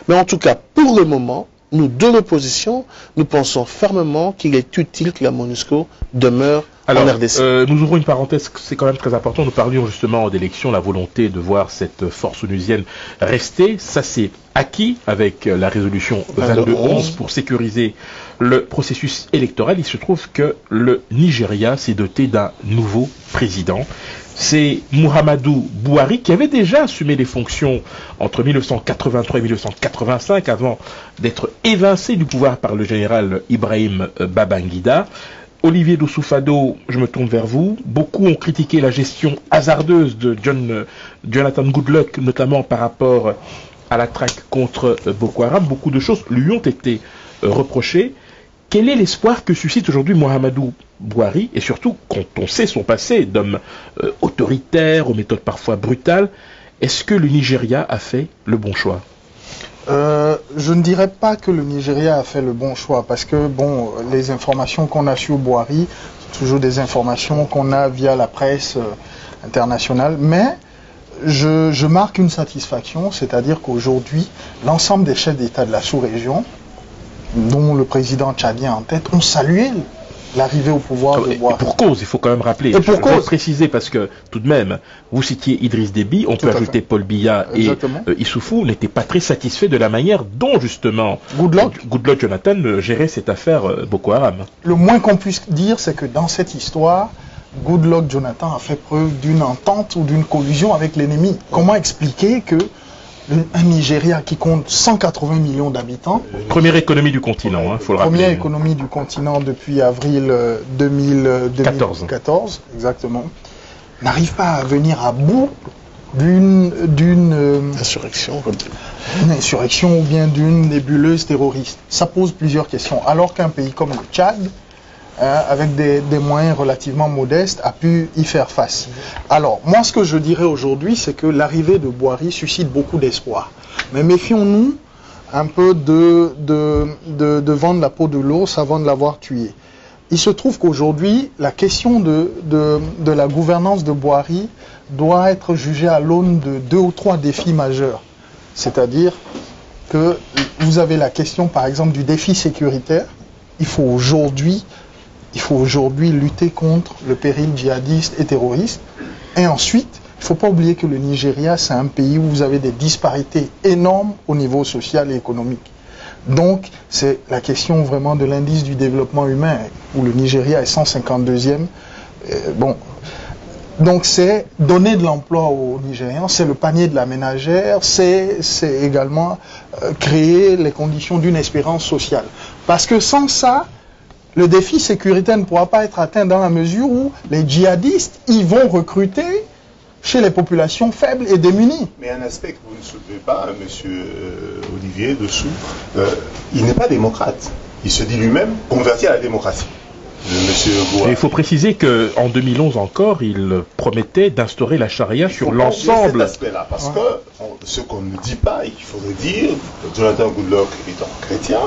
Mais en tout cas, pour le moment, nous, de l'opposition, nous pensons fermement qu'il est utile que la MONUSCO demeure en RDC. Nous ouvrons une parenthèse, c'est quand même très important. Nous parlions justement d'élection, la volonté de voir cette force onusienne rester. Ça, c'est acquis avec la résolution 2211 pour sécuriser le processus électoral. Il se trouve que le Nigeria s'est doté d'un nouveau président. C'est Muhammadu Buhari qui avait déjà assumé les fonctions entre 1983 et 1985 avant d'être évincé du pouvoir par le général Ibrahim Babangida. Olivier Dousoufado, je me tourne vers vous. Beaucoup ont critiqué la gestion hasardeuse de Jonathan Goodluck, notamment par rapport à la traque contre Boko Haram. Beaucoup de choses lui ont été reprochées. Quel est l'espoir que suscite aujourd'hui Muhammadu Buhari, et surtout quand on sait son passé d'homme autoritaire, aux méthodes parfois brutales, est-ce que le Nigeria a fait le bon choix? Je ne dirais pas que le Nigeria a fait le bon choix, parce que bon, les informations qu'on a sur Buhari, c'est toujours des informations qu'on a via la presse internationale, mais je marque une satisfaction, c'est-à-dire qu'aujourd'hui, l'ensemble des chefs d'État de la sous-région, dont le président tchadien en tête, ont salué l'arrivée au pouvoir de Boiry. Et pour cause, il faut quand même rappeler. Et pour je cause. veux préciser parce que tout de même, vous citiez Idriss Déby, on peut ajouter Paul Biya et Issoufou n'étaient pas très satisfaits de la manière dont justement Goodluck Jonathan gérait cette affaire Boko Haram. Le moins qu'on puisse dire, c'est que dans cette histoire, Goodluck Jonathan a fait preuve d'une entente ou d'une collusion avec l'ennemi. Comment expliquer que un Nigeria qui compte 180 millions d'habitants, première économie du continent, il faut le rappeler. Première économie du continent depuis avril 2014, exactement, n'arrive pas à venir à bout d'une insurrection ou bien d'une nébuleuse terroriste. Ça pose plusieurs questions. Alors qu'un pays comme le Tchad, avec des moyens relativement modestes, a pu y faire face. Alors, moi, ce que je dirais aujourd'hui, c'est que l'arrivée de Boiry suscite beaucoup d'espoir. Mais méfions-nous un peu de vendre la peau de l'ours avant de l'avoir tué. Il se trouve qu'aujourd'hui, la question de la gouvernance de Boiry doit être jugée à l'aune de 2 ou 3 défis majeurs. C'est-à-dire que vous avez la question, par exemple, du défi sécuritaire. Il faut aujourd'hui lutter contre le péril djihadiste et terroriste. Et ensuite, il ne faut pas oublier que le Nigeria, c'est un pays où vous avez des disparités énormes au niveau social et économique. Donc, c'est la question vraiment de l'indice du développement humain, où le Nigeria est 152e. Donc, c'est donner de l'emploi aux Nigérians, c'est le panier de la ménagère, c'est également créer les conditions d'une espérance sociale. Parce que sans ça, le défi sécuritaire ne pourra pas être atteint dans la mesure où les djihadistes, ils vont recruter chez les populations faibles et démunies. Mais un aspect que vous ne soulevez pas, monsieur Olivier Dessous, il n'est pas démocrate. Il se dit lui-même converti à la démocratie. Il faut préciser qu'en 2011 encore, il promettait d'instaurer la charia sur l'ensemble. Cet aspect-là, parce que ce qu'on ne dit pas et qu'il faudrait dire, Jonathan Goodluck étant chrétien,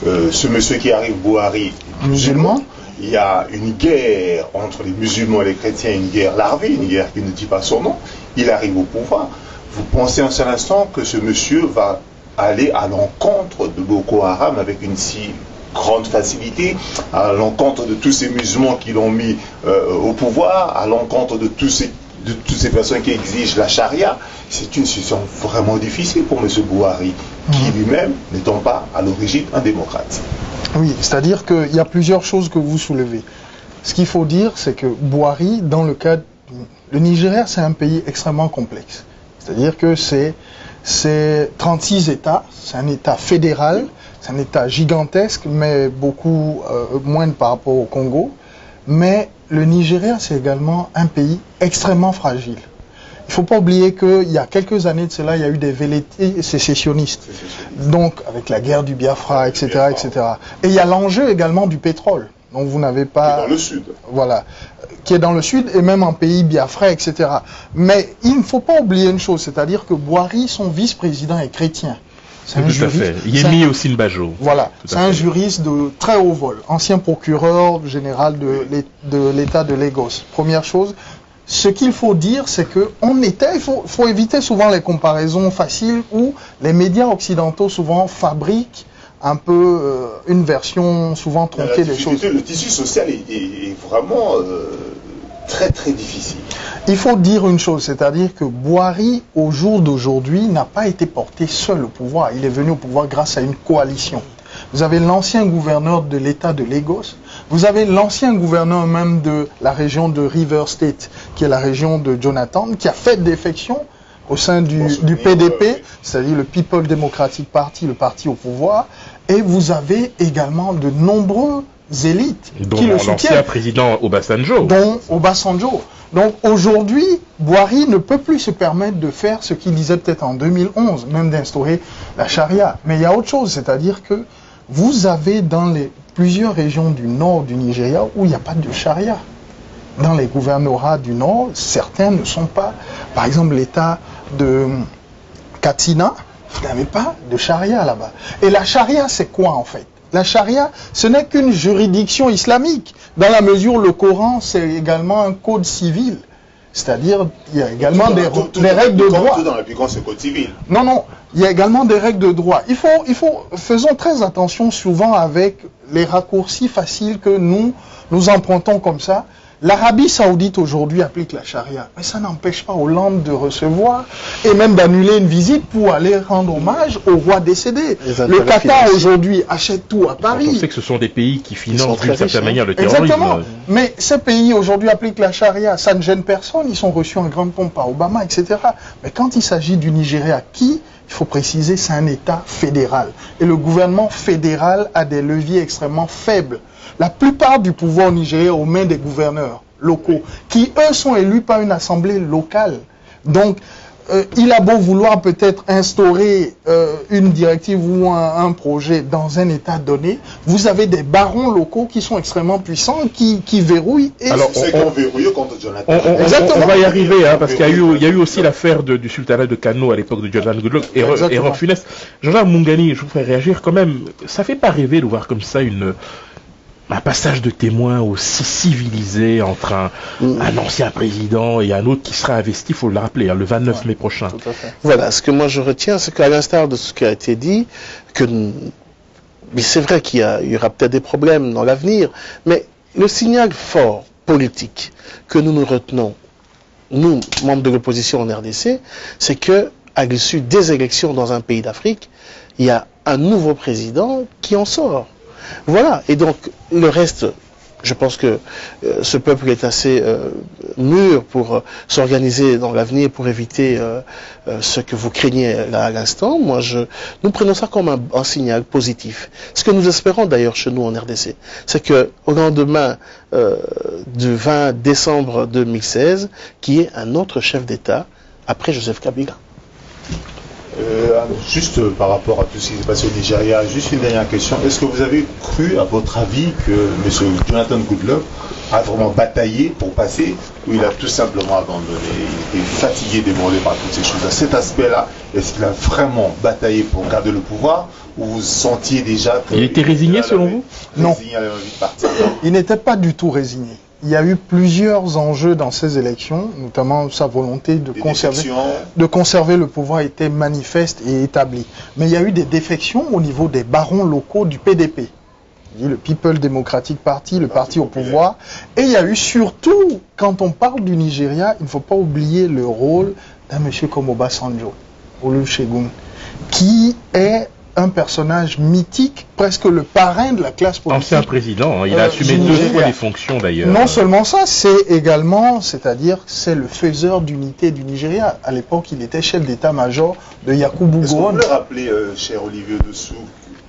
ce monsieur qui arrive, Boiry, musulman, il y a une guerre entre les musulmans et les chrétiens, une guerre larvée, une guerre qui ne dit pas son nom. Il arrive au pouvoir. Vous pensez un seul instant que ce monsieur va aller à l'encontre de Boko Haram avec une si grande facilité, à l'encontre de tous ces musulmans qui l'ont mis au pouvoir, à l'encontre de toutes ces personnes qui exigent la charia? C'est une situation vraiment difficile pour M. Boiry, qui lui-même n'étant pas à l'origine un démocrate. Oui, c'est-à-dire qu'il y a plusieurs choses que vous soulevez. Ce qu'il faut dire, c'est que Boiry, dans le cadre... Le Nigeria, c'est un pays extrêmement complexe. C'est-à-dire que c'est 36 États, c'est un État fédéral, c'est un État gigantesque, mais beaucoup moindre par rapport au Congo. Mais le Nigeria, c'est également un pays extrêmement fragile. Il ne faut pas oublier qu'il y a quelques années de cela, il y a eu des velléités sécessionnistes. Donc, avec la guerre du Biafra, etc., etc. Et il y a l'enjeu également du pétrole. Donc, vous n'avez pas... Qui est dans le sud. Voilà. Qui est dans le sud et même en pays Biafra, etc. Mais il ne faut pas oublier une chose, c'est-à-dire que Boiry, son vice-président, est chrétien. C'est un juriste. Yemi Osinbajo. Voilà, c'est un juriste de très haut vol, ancien procureur général de l'État de Lagos. Première chose, ce qu'il faut dire, c'est que il faut éviter souvent les comparaisons faciles où les médias occidentaux souvent fabriquent un peu une version souvent tronquée des choses. Le tissu social est vraiment très très difficile. Il faut dire une chose, c'est-à-dire que Boiry, au jour d'aujourd'hui, n'a pas été porté seul au pouvoir. Il est venu au pouvoir grâce à une coalition. Vous avez l'ancien gouverneur de l'État de Lagos, vous avez l'ancien gouverneur même de la région de River State, qui est la région de Jonathan, qui a fait défection au sein du PDP, c'est-à-dire le People Democratic Party, le parti au pouvoir, et vous avez également de nombreux élites qui le soutiennent. L'ancien président Obasanjo. Dont Obasanjo. Donc aujourd'hui, Boiry ne peut plus se permettre de faire ce qu'il disait peut-être en 2011, même d'instaurer la charia. Mais il y a autre chose, c'est-à-dire que vous avez dans plusieurs régions du nord du Nigeria où il n'y a pas de charia. Dans les gouvernorats du nord, certains ne sont pas. Par exemple, l'État de Katsina, vous n'avez pas de charia là-bas. Et la charia, c'est quoi en fait? La charia, ce n'est qu'une juridiction islamique, dans la mesure où le Coran, c'est également un code civil. C'est-à-dire, il y a également des règles de droit. Tout dans la plus grande, c'est code civil. Non, il y a également des règles de droit. Faisons très attention souvent avec les raccourcis faciles que nous empruntons comme ça. L'Arabie Saoudite aujourd'hui applique la charia, mais ça n'empêche pas Hollande de recevoir et même d'annuler une visite pour aller rendre hommage au roi décédé. Le Qatar aujourd'hui achète tout à Paris. On sait que ce sont des pays qui financent d'une certaine manière le terrorisme. Exactement. Mais ces pays aujourd'hui appliquent la charia, ça ne gêne personne, ils sont reçus en grande pompe par Obama, etc. Mais quand il s'agit du Nigeria, il faut préciser, c'est un État fédéral. Et le gouvernement fédéral a des leviers extrêmement faibles. La plupart du pouvoir au Nigeria est aux mains des gouverneurs locaux, qui eux sont élus par une assemblée locale. Donc, il a beau vouloir peut-être instaurer une directive ou un projet dans un État donné, vous avez des barons locaux qui sont extrêmement puissants, qui verrouillent. Et alors, c'est qu'on verrouille contre Jonathan. On va y arriver, hein, parce qu'il y a eu aussi l'affaire du sultanat de Kano à l'époque de Jonathan Goodluck et Roch Funès. Jean-Jacques Mungani, je vous ferai réagir quand même. Ça fait pas rêver de voir comme ça un passage de témoin aussi civilisé entre un ancien président et un autre qui sera investi, il faut le rappeler, le 29 mai prochain. Tout à fait. Voilà, ce que moi je retiens, c'est qu'à l'instar de ce qui a été dit, mais c'est vrai qu'il y aura peut-être des problèmes dans l'avenir, mais le signal fort politique que nous retenons, nous, membres de l'opposition en RDC, c'est que à l'issue des élections dans un pays d'Afrique, il y a un nouveau président qui en sort. Voilà, et donc le reste, je pense que ce peuple est assez mûr pour s'organiser dans l'avenir, pour éviter ce que vous craignez là à l'instant. Nous prenons ça comme un signal positif. Ce que nous espérons d'ailleurs chez nous en RDC, c'est que au lendemain du 20 décembre 2016, qu'il y ait un autre chef d'État après Joseph Kabila. Juste par rapport à tout ce qui s'est passé au Nigeria, juste une dernière question. Est-ce que vous avez cru, à votre avis, que M. Jonathan Goodluck a vraiment bataillé pour passer, ou il a tout simplement abandonné? Il était fatigué, débordé par toutes ces choses-là. Cet aspect-là, est-ce qu'il a vraiment bataillé pour garder le pouvoir, ou vous sentiez déjà que... Il était résigné selon vous? Non. Résigné, avait envie de partir. Il n'était pas du tout résigné. Il y a eu plusieurs enjeux dans ces élections, notamment sa volonté de conserver le pouvoir était manifeste et établie. Mais il y a eu des défections au niveau des barons locaux du PDP, le People Democratic Party, le parti au pouvoir. Et il y a eu surtout, quand on parle du Nigeria, il ne faut pas oublier le rôle d'un monsieur comme Obasanjo, Olusegun, qui est un personnage mythique, presque le parrain de la classe politique. Ancien président, il a assumé 2 fois les fonctions d'ailleurs. Non seulement ça, c'est également, c'est-à-dire c'est le faiseur d'unité du Nigeria. À l'époque, il était chef d'état-major de Yakubu Gowon. Est-ce que vous pouvez rappeler, cher Olivier Dessous,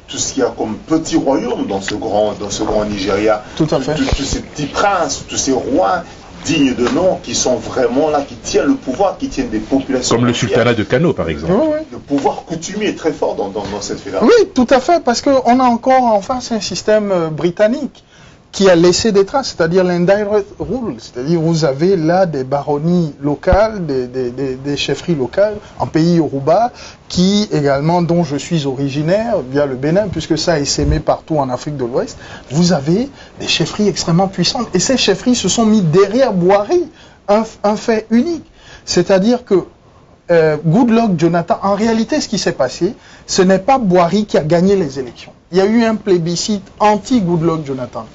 tout ce qu'il y a comme petit royaume dans ce grand Nigeria? Tout à fait. Tous ces petits princes, tous ces rois dignes de nom, qui sont vraiment là, qui tiennent le pouvoir, qui tiennent des populations. Comme le sultanat de Kano, par exemple. Oui. Le pouvoir coutumier est très fort dans cette fédération. Oui, tout à fait, parce qu'on a encore en face un système britannique qui a laissé des traces, c'est-à-dire l'indirect rule, c'est-à-dire vous avez là des baronnies locales, des chefferies locales en pays Yoruba, qui également, dont je suis originaire, via le Bénin, puisque ça est essaimé partout en Afrique de l'Ouest, vous avez des chefferies extrêmement puissantes. Et ces chefferies se sont mis derrière Boari, un fait unique. C'est-à-dire que Goodluck, Jonathan, en réalité, ce qui s'est passé, ce n'est pas Boari qui a gagné les élections. Il y a eu un plébiscite anti-Goodluck, Jonathan.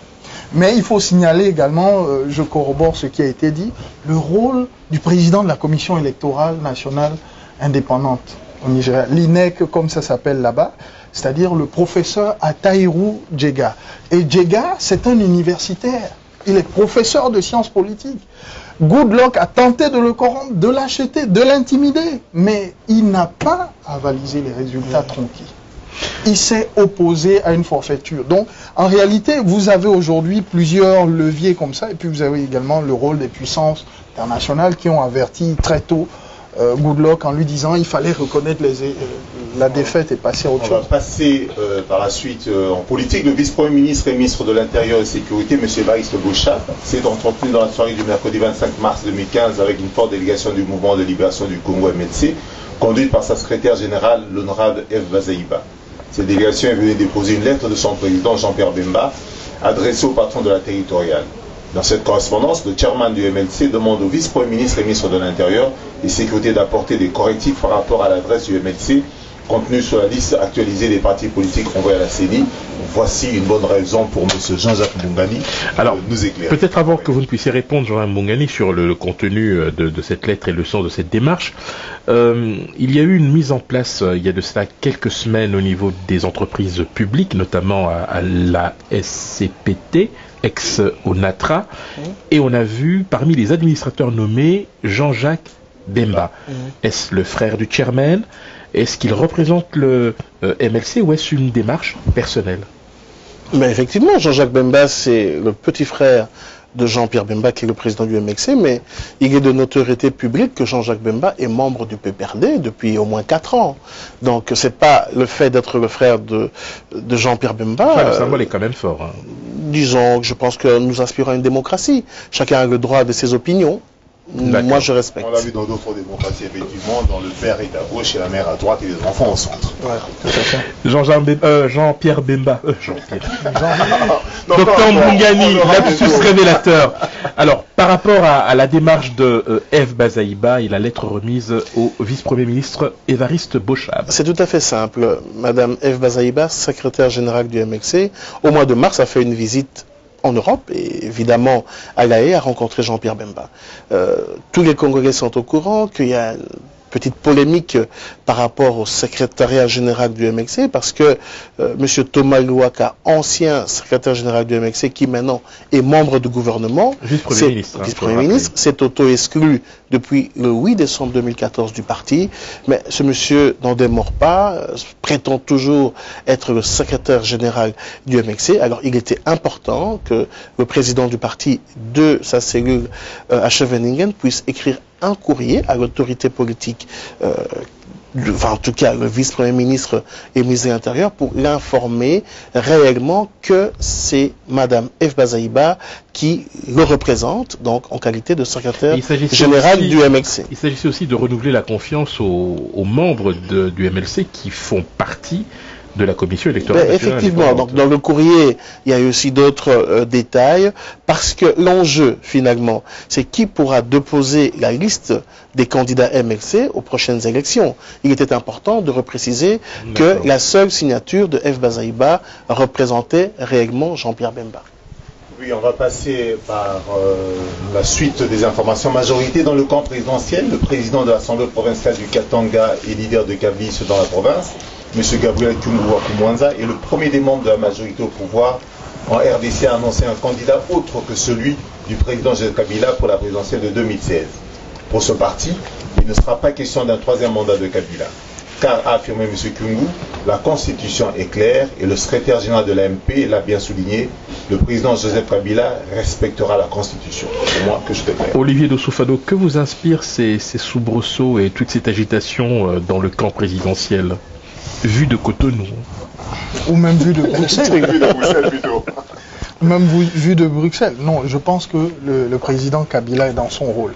Mais il faut signaler également, je corrobore ce qui a été dit, le rôle du président de la Commission électorale nationale indépendante au Nigeria, l'INEC comme ça s'appelle là-bas, c'est-à-dire le professeur Atairu Jega. Et Jega, c'est un universitaire, il est professeur de sciences politiques. Goodluck a tenté de le corrompre, de l'acheter, de l'intimider, mais il n'a pas avalisé les résultats tronqués. Il s'est opposé à une forfaiture. Donc, en réalité, vous avez aujourd'hui plusieurs leviers comme ça, et puis vous avez également le rôle des puissances internationales qui ont averti très tôt Goodluck en lui disant qu'il fallait reconnaître la défaite et passer à autre chose. On va passer par la suite en politique. Le vice-premier ministre et ministre de l'Intérieur et de la Sécurité, M. Evariste Bocha, s'est entretenu dans la soirée du mercredi 25 mars 2015 avec une forte délégation du mouvement de libération du Congo MLC, conduite par sa secrétaire générale, l'honorable Eve Bazaïba. Cette délégation est venue déposer une lettre de son président Jean-Pierre Bemba, adressée au patron de la territoriale. Dans cette correspondance, le chairman du MLC demande au vice-premier ministre et ministre de l'Intérieur et Sécurité d'apporter des correctifs par rapport à l'adresse du MLC contenu sur la liste actualisée des partis politiques envoyés à la CENI. Voici une bonne raison pour M. Jean-Jacques Mbungani de nous éclairer. Peut-être avant que vous ne puissiez répondre, Jean-Jacques Mbungani, sur le contenu de cette lettre et le sens de cette démarche, il y a eu une mise en place, il y a de cela quelques semaines, au niveau des entreprises publiques, notamment à la SCPT, ex-ONATRA, et on a vu parmi les administrateurs nommés Jean-Jacques Bemba. Est-ce le frère du chairman? Est-ce qu'il représente le MLC ou est-ce une démarche personnelle? Mais effectivement, Jean-Jacques Bemba, c'est le petit frère de Jean-Pierre Bemba, qui est le président du MLC, mais il est de notoriété publique que Jean-Jacques Bemba est membre du PPRD depuis au moins 4 ans. Donc, c'est pas le fait d'être le frère de Jean-Pierre Bemba. Le symbole est quand même fort. Hein. Disons que je pense que nous aspirons à une démocratie. Chacun a le droit de ses opinions. Moi, je respecte. On l'a vu dans d'autres démocraties, effectivement, dont le père est à gauche et la mère à droite et les enfants au centre. Jean-Pierre Bemba. Docteur Mbungani, lapsus révélateur. Alors, par rapport à la démarche de Eve Bazaïba et la lettre remise au vice-premier ministre Évariste Bochab. C'est tout à fait simple. Madame Eve Bazaïba, secrétaire générale du MLC, au mois de mars, a fait une visite en Europe, et évidemment à La Haye, a rencontré Jean-Pierre Bemba. Tous les Congolais sont au courant qu'il y a une petite polémique par rapport au secrétariat général du MLC, parce que M. Thomas Louaka, ancien secrétaire général du MLC, qui maintenant est membre du gouvernement, vice-premier ministre, s'est auto-exclu depuis le 8 décembre 2014 du parti, mais ce monsieur n'en démord pas, prétend toujours être le secrétaire général du MLC. Alors il était important que le président du parti de sa cellule à Scheveningen puisse écrire un courrier à l'autorité politique, en tout cas le vice-premier ministre et ministre de l'Intérieur, pour l'informer réellement que c'est Madame Eve Bazaïba qui le représente, donc en qualité de secrétaire général du MLC. Il s'agissait aussi de renouveler la confiance aux membres du MLC qui font partie de la commission électorale. Effectivement, donc dans le courrier, il y a eu aussi d'autres détails, parce que l'enjeu, finalement, c'est qui pourra déposer la liste des candidats MLC aux prochaines élections. Il était important de repréciser que la seule signature de Eve Bazaïba représentait réellement Jean-Pierre Bemba. Oui, on va passer par la suite des informations. Majorité dans le camp présidentiel, le président de l'Assemblée provinciale du Katanga et leader de Kabylie dans la province, M. Gabriel Kumwanza, est le premier des membres de la majorité au pouvoir en RDC à annoncer un candidat autre que celui du président Joseph Kabila pour la présidentielle de 2016. Pour ce parti, il ne sera pas question d'un troisième mandat de Kabila, car, a affirmé M. Kungu, la Constitution est claire et le secrétaire général de l'AMP l'a bien souligné, le président Joseph Kabila respectera la Constitution. C'est moi que je te plaît. Olivier Dossou-Fado, que vous inspirent ces soubresauts et toute cette agitation dans le camp présidentiel, vu de Cotonou? Ou même vu de Bruxelles. Même vu de Bruxelles. Non, je pense que le président Kabila est dans son rôle.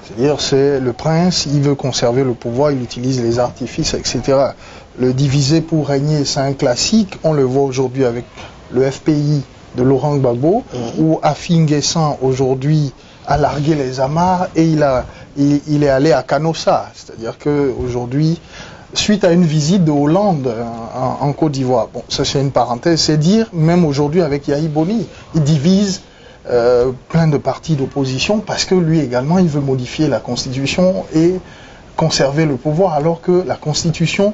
C'est-à-dire, c'est le prince, il veut conserver le pouvoir, il utilise les artifices, etc. Le diviser pour régner, c'est un classique. On le voit aujourd'hui avec le FPI de Laurent Gbagbo, où Afi N'Guessan aujourd'hui a largué les amarres et il est allé à Canossa. C'est-à-dire qu'aujourd'hui, suite à une visite de Hollande en Côte d'Ivoire, bon, ça c'est une parenthèse, c'est dire, même aujourd'hui avec Yahi Boni, il divise plein de partis d'opposition parce que lui également il veut modifier la Constitution et conserver le pouvoir alors que la Constitution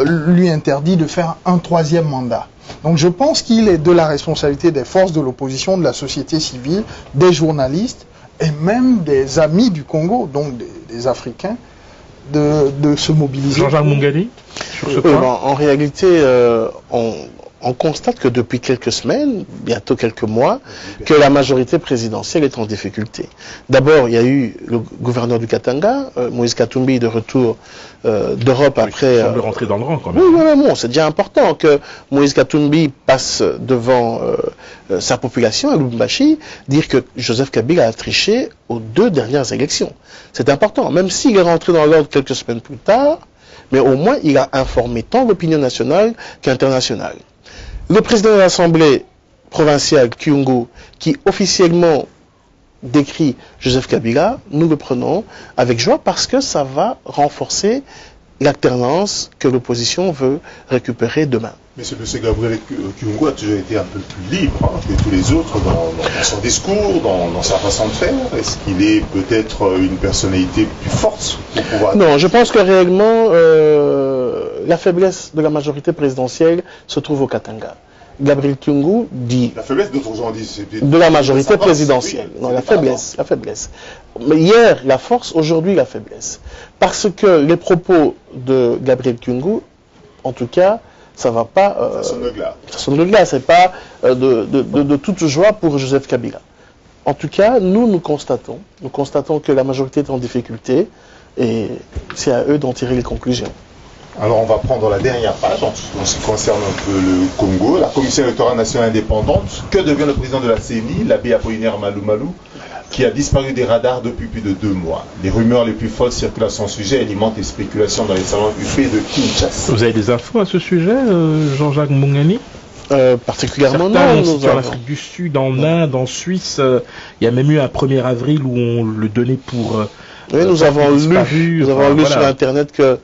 lui interdit de faire un troisième mandat. Donc je pense qu'il est de la responsabilité des forces de l'opposition, de la société civile, des journalistes et même des amis du Congo, donc des Africains, de se mobiliser. Jean-Jacques Mbungani, sur ce point. En réalité, on constate que depuis quelques semaines, bientôt quelques mois, que la majorité présidentielle est en difficulté. D'abord, il y a eu le gouverneur du Katanga, Moïse Katumbi, de retour d'Europe après... Il semble rentrer dans le rang quand même. Oui, bon, c'est déjà important que Moïse Katumbi passe devant sa population à Lubumbashi, dire que Joseph Kabila a triché aux 2 dernières élections. C'est important, même s'il est rentré dans l'ordre quelques semaines plus tard, mais au moins il a informé tant l'opinion nationale qu'internationale. Le président de l'Assemblée provincial Kyungu, qui officiellement décrit Joseph Kabila, nous le prenons avec joie parce que ça va renforcer l'alternance que l'opposition veut récupérer demain. Mais M. Gabriel Kyungu a toujours été un peu plus libre que tous les autres dans son discours, dans sa façon de faire. Est-ce qu'il est peut-être une personnalité plus forte pour pouvoir... Non, je pense que réellement, la faiblesse de la majorité présidentielle se trouve au Katanga. Gabriel Kyungu dit... La faiblesse, d'autres gens disent... De la majorité présidentielle. Oui, non, la faiblesse. Mais hier, la force, aujourd'hui, la faiblesse. Parce que les propos de Gabriel Kyungu, en tout cas, ça va pas... ça sonne de glace. Ça sonne de glace, c'est pas de toute joie pour Joseph Kabila. En tout cas, nous constatons que la majorité est en difficulté et c'est à eux d'en tirer les conclusions. Alors on va prendre la dernière page en ce qui concerne un peu le Congo, la Commission électorale nationale indépendante. Que devient le président de la CENI, l'abbé Apollinaire Malou Malou, qui a disparu des radars depuis plus de 2 mois. Les rumeurs les plus folles circulent à son sujet et alimentent les spéculations dans les salons UP de Kinshasa. Vous avez des infos à ce sujet, Jean-Jacques Mungani? Particulièrement certains non. Nous en Afrique du Sud, en Inde, en Suisse, il y a même eu un 1er avril où on le donnait pour... oui, nous avons lu sur Internet que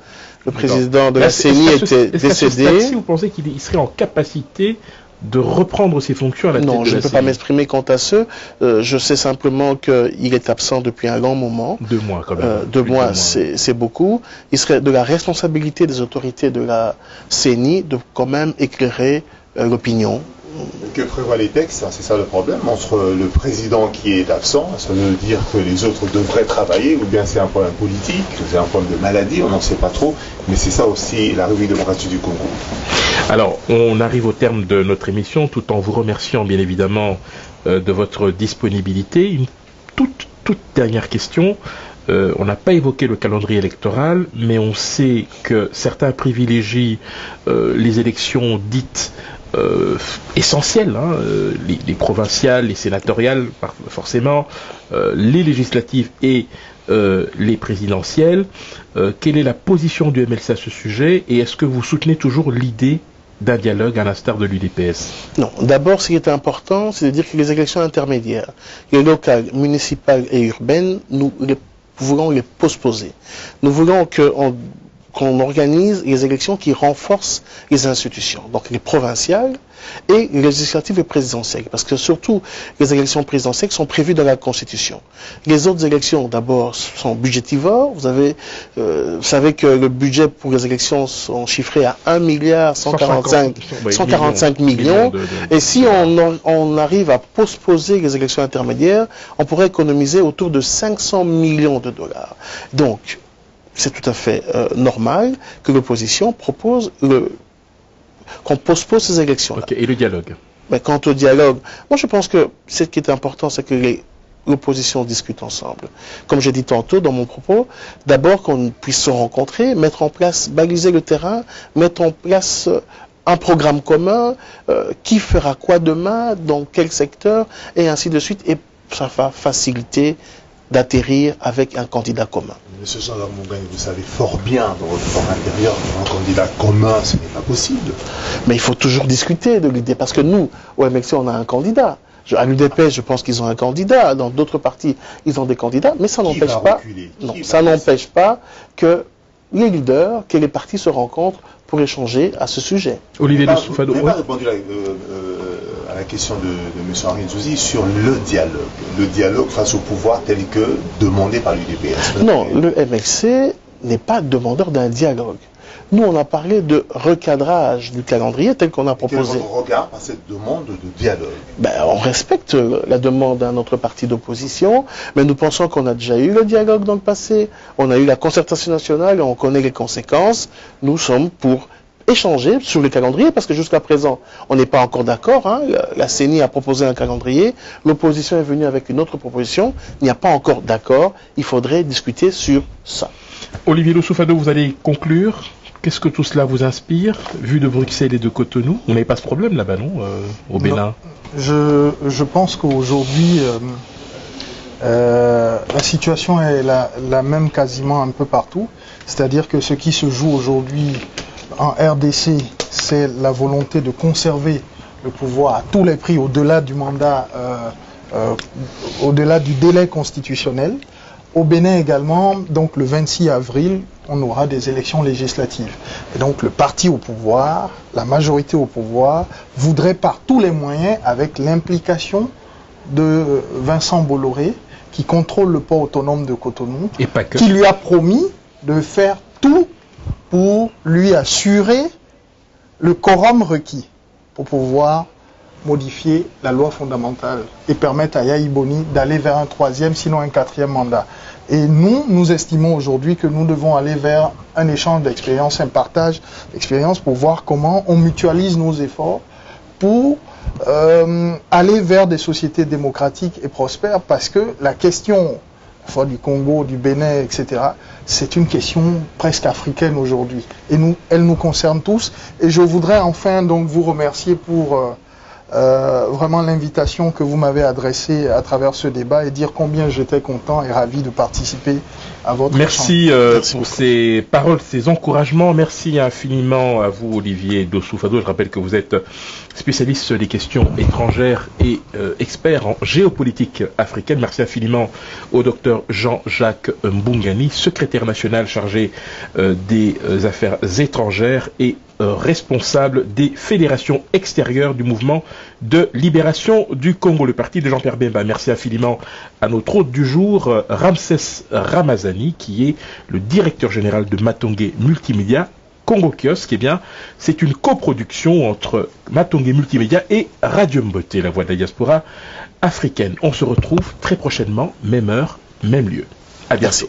le président de la CENI était décédé. Est-ce que vous pensez qu'il serait en capacité de reprendre ses fonctions à la tête de la CENI? Non, je ne peux pas m'exprimer quant à ce. Je sais simplement qu'il est absent depuis un long moment. 2 mois quand même. 2 mois, c'est beaucoup. Il serait de la responsabilité des autorités de la CENI de quand même éclairer l'opinion. Que prévoient les textes? C'est ça le problème. Entre le président qui est absent, ça veut dire que les autres devraient travailler, ou bien c'est un problème politique, c'est un problème de maladie, on n'en sait pas trop, mais c'est ça aussi la République démocratique du Congo. Alors, on arrive au terme de notre émission, tout en vous remerciant bien évidemment de votre disponibilité. Une toute dernière question. On n'a pas évoqué le calendrier électoral, mais on sait que certains privilégient les élections dites essentielles, les provinciales, les sénatoriales, forcément, les législatives et les présidentielles. Quelle est la position du MLC à ce sujet et est-ce que vous soutenez toujours l'idée d'un dialogue à l'instar de l'UDPS? Non, d'abord ce qui est important, c'est de dire que les élections intermédiaires, les locales, municipales et urbaines, nous voulons les postposer. Nous voulons qu'on organise les élections qui renforcent les institutions, donc les provinciales et les législatives et présidentielles, parce que surtout les élections présidentielles sont prévues dans la Constitution. Les autres élections, d'abord, sont budgétivores. Vous savez que le budget pour les élections sont chiffrés à 1,145 millions. Et si on arrive à postposer les élections intermédiaires, on pourrait économiser autour de 500 millions de dollars. Donc, c'est tout à fait normal que l'opposition propose qu'on postpose ces élections-là. Okay. Et le dialogue? Mais quant au dialogue, moi je pense que ce qui est important, c'est que l'opposition discute ensemble. Comme j'ai dit tantôt dans mon propos, d'abord qu'on puisse se rencontrer, mettre en place, baliser le terrain, mettre en place un programme commun, qui fera quoi demain, dans quel secteur, et ainsi de suite, et ça va faciliter d'atterrir avec un candidat commun. Monsieur Jean-Jacques Mungani, vous savez fort bien dans votre corps intérieur qu'un candidat commun, ce n'est pas possible. Mais il faut toujours discuter de l'idée, parce que nous, au MLC, on a un candidat. À l'UDPS, je pense qu'ils ont un candidat. Dans d'autres partis, ils ont des candidats, mais ça n'empêche pas. Non, ça n'empêche pas que les leaders, que les partis se rencontrent pour échanger à ce sujet. Olivier de Soufado. Vous n'avez pas répondu à la question de M. Henri Nzouzi sur le dialogue face au pouvoir tel que demandé par l'UDPS. Non, le MLC n'est pas demandeur d'un dialogue. Nous, on a parlé de recadrage du calendrier tel qu'on a proposé. Quel est votre regard à cette demande de dialogue? On respecte la demande d'un autre parti d'opposition, mais nous pensons qu'on a déjà eu le dialogue dans le passé, on a eu la concertation nationale, on connaît les conséquences. Nous sommes pour échanger sur le calendrier, parce que jusqu'à présent, on n'est pas encore d'accord. La CENI a proposé un calendrier, l'opposition est venue avec une autre proposition, il n'y a pas encore d'accord, il faudrait discuter sur ça. Olivier Losoufado, vous allez conclure. Qu'est-ce que tout cela vous inspire, vu de Bruxelles et de Cotonou? On n'avait pas ce problème là-bas, non, au Bénin? Je pense qu'aujourd'hui, la situation est la même quasiment un peu partout. C'est-à-dire que ce qui se joue aujourd'hui en RDC, c'est la volonté de conserver le pouvoir à tous les prix au-delà du mandat, au-delà du délai constitutionnel. Au Bénin également, donc le 26 avril, on aura des élections législatives. Et donc le parti au pouvoir, la majorité au pouvoir, voudrait par tous les moyens, avec l'implication de Vincent Bolloré, qui contrôle le port autonome de Cotonou, et pas que, qui lui a promis de faire tout pour lui assurer le quorum requis pour pouvoir modifier la loi fondamentale et permettre à Yahi Boni d'aller vers un troisième, sinon un quatrième mandat. Et nous estimons aujourd'hui que nous devons aller vers un échange d'expériences, un partage d'expériences pour voir comment on mutualise nos efforts pour aller vers des sociétés démocratiques et prospères, parce que la question du Congo, du Bénin, etc., c'est une question presque africaine aujourd'hui. Et elle nous concerne tous. Et je voudrais enfin donc vous remercier pour vraiment l'invitation que vous m'avez adressée à travers ce débat et dire combien j'étais content et ravi de participer à votre Merci pour ces paroles, ces encouragements. Merci infiniment à vous, Olivier Dossou-Fado. Je rappelle que vous êtes spécialiste des questions étrangères et expert en géopolitique africaine. Merci infiniment au docteur Jean-Jacques Mbungani, secrétaire national chargé des affaires étrangères et responsable des fédérations extérieures du mouvement de libération du Congo, le parti de Jean-Pierre Bemba. Merci infiniment à notre hôte du jour, Ramsès Ramazani, qui est le directeur général de Matongé Multimédia. Congo Kiosque, eh bien, c'est une coproduction entre Matongé Multimédia et Radio Mboté, la voix de la diaspora africaine. On se retrouve très prochainement, même heure, même lieu. À bientôt. Merci.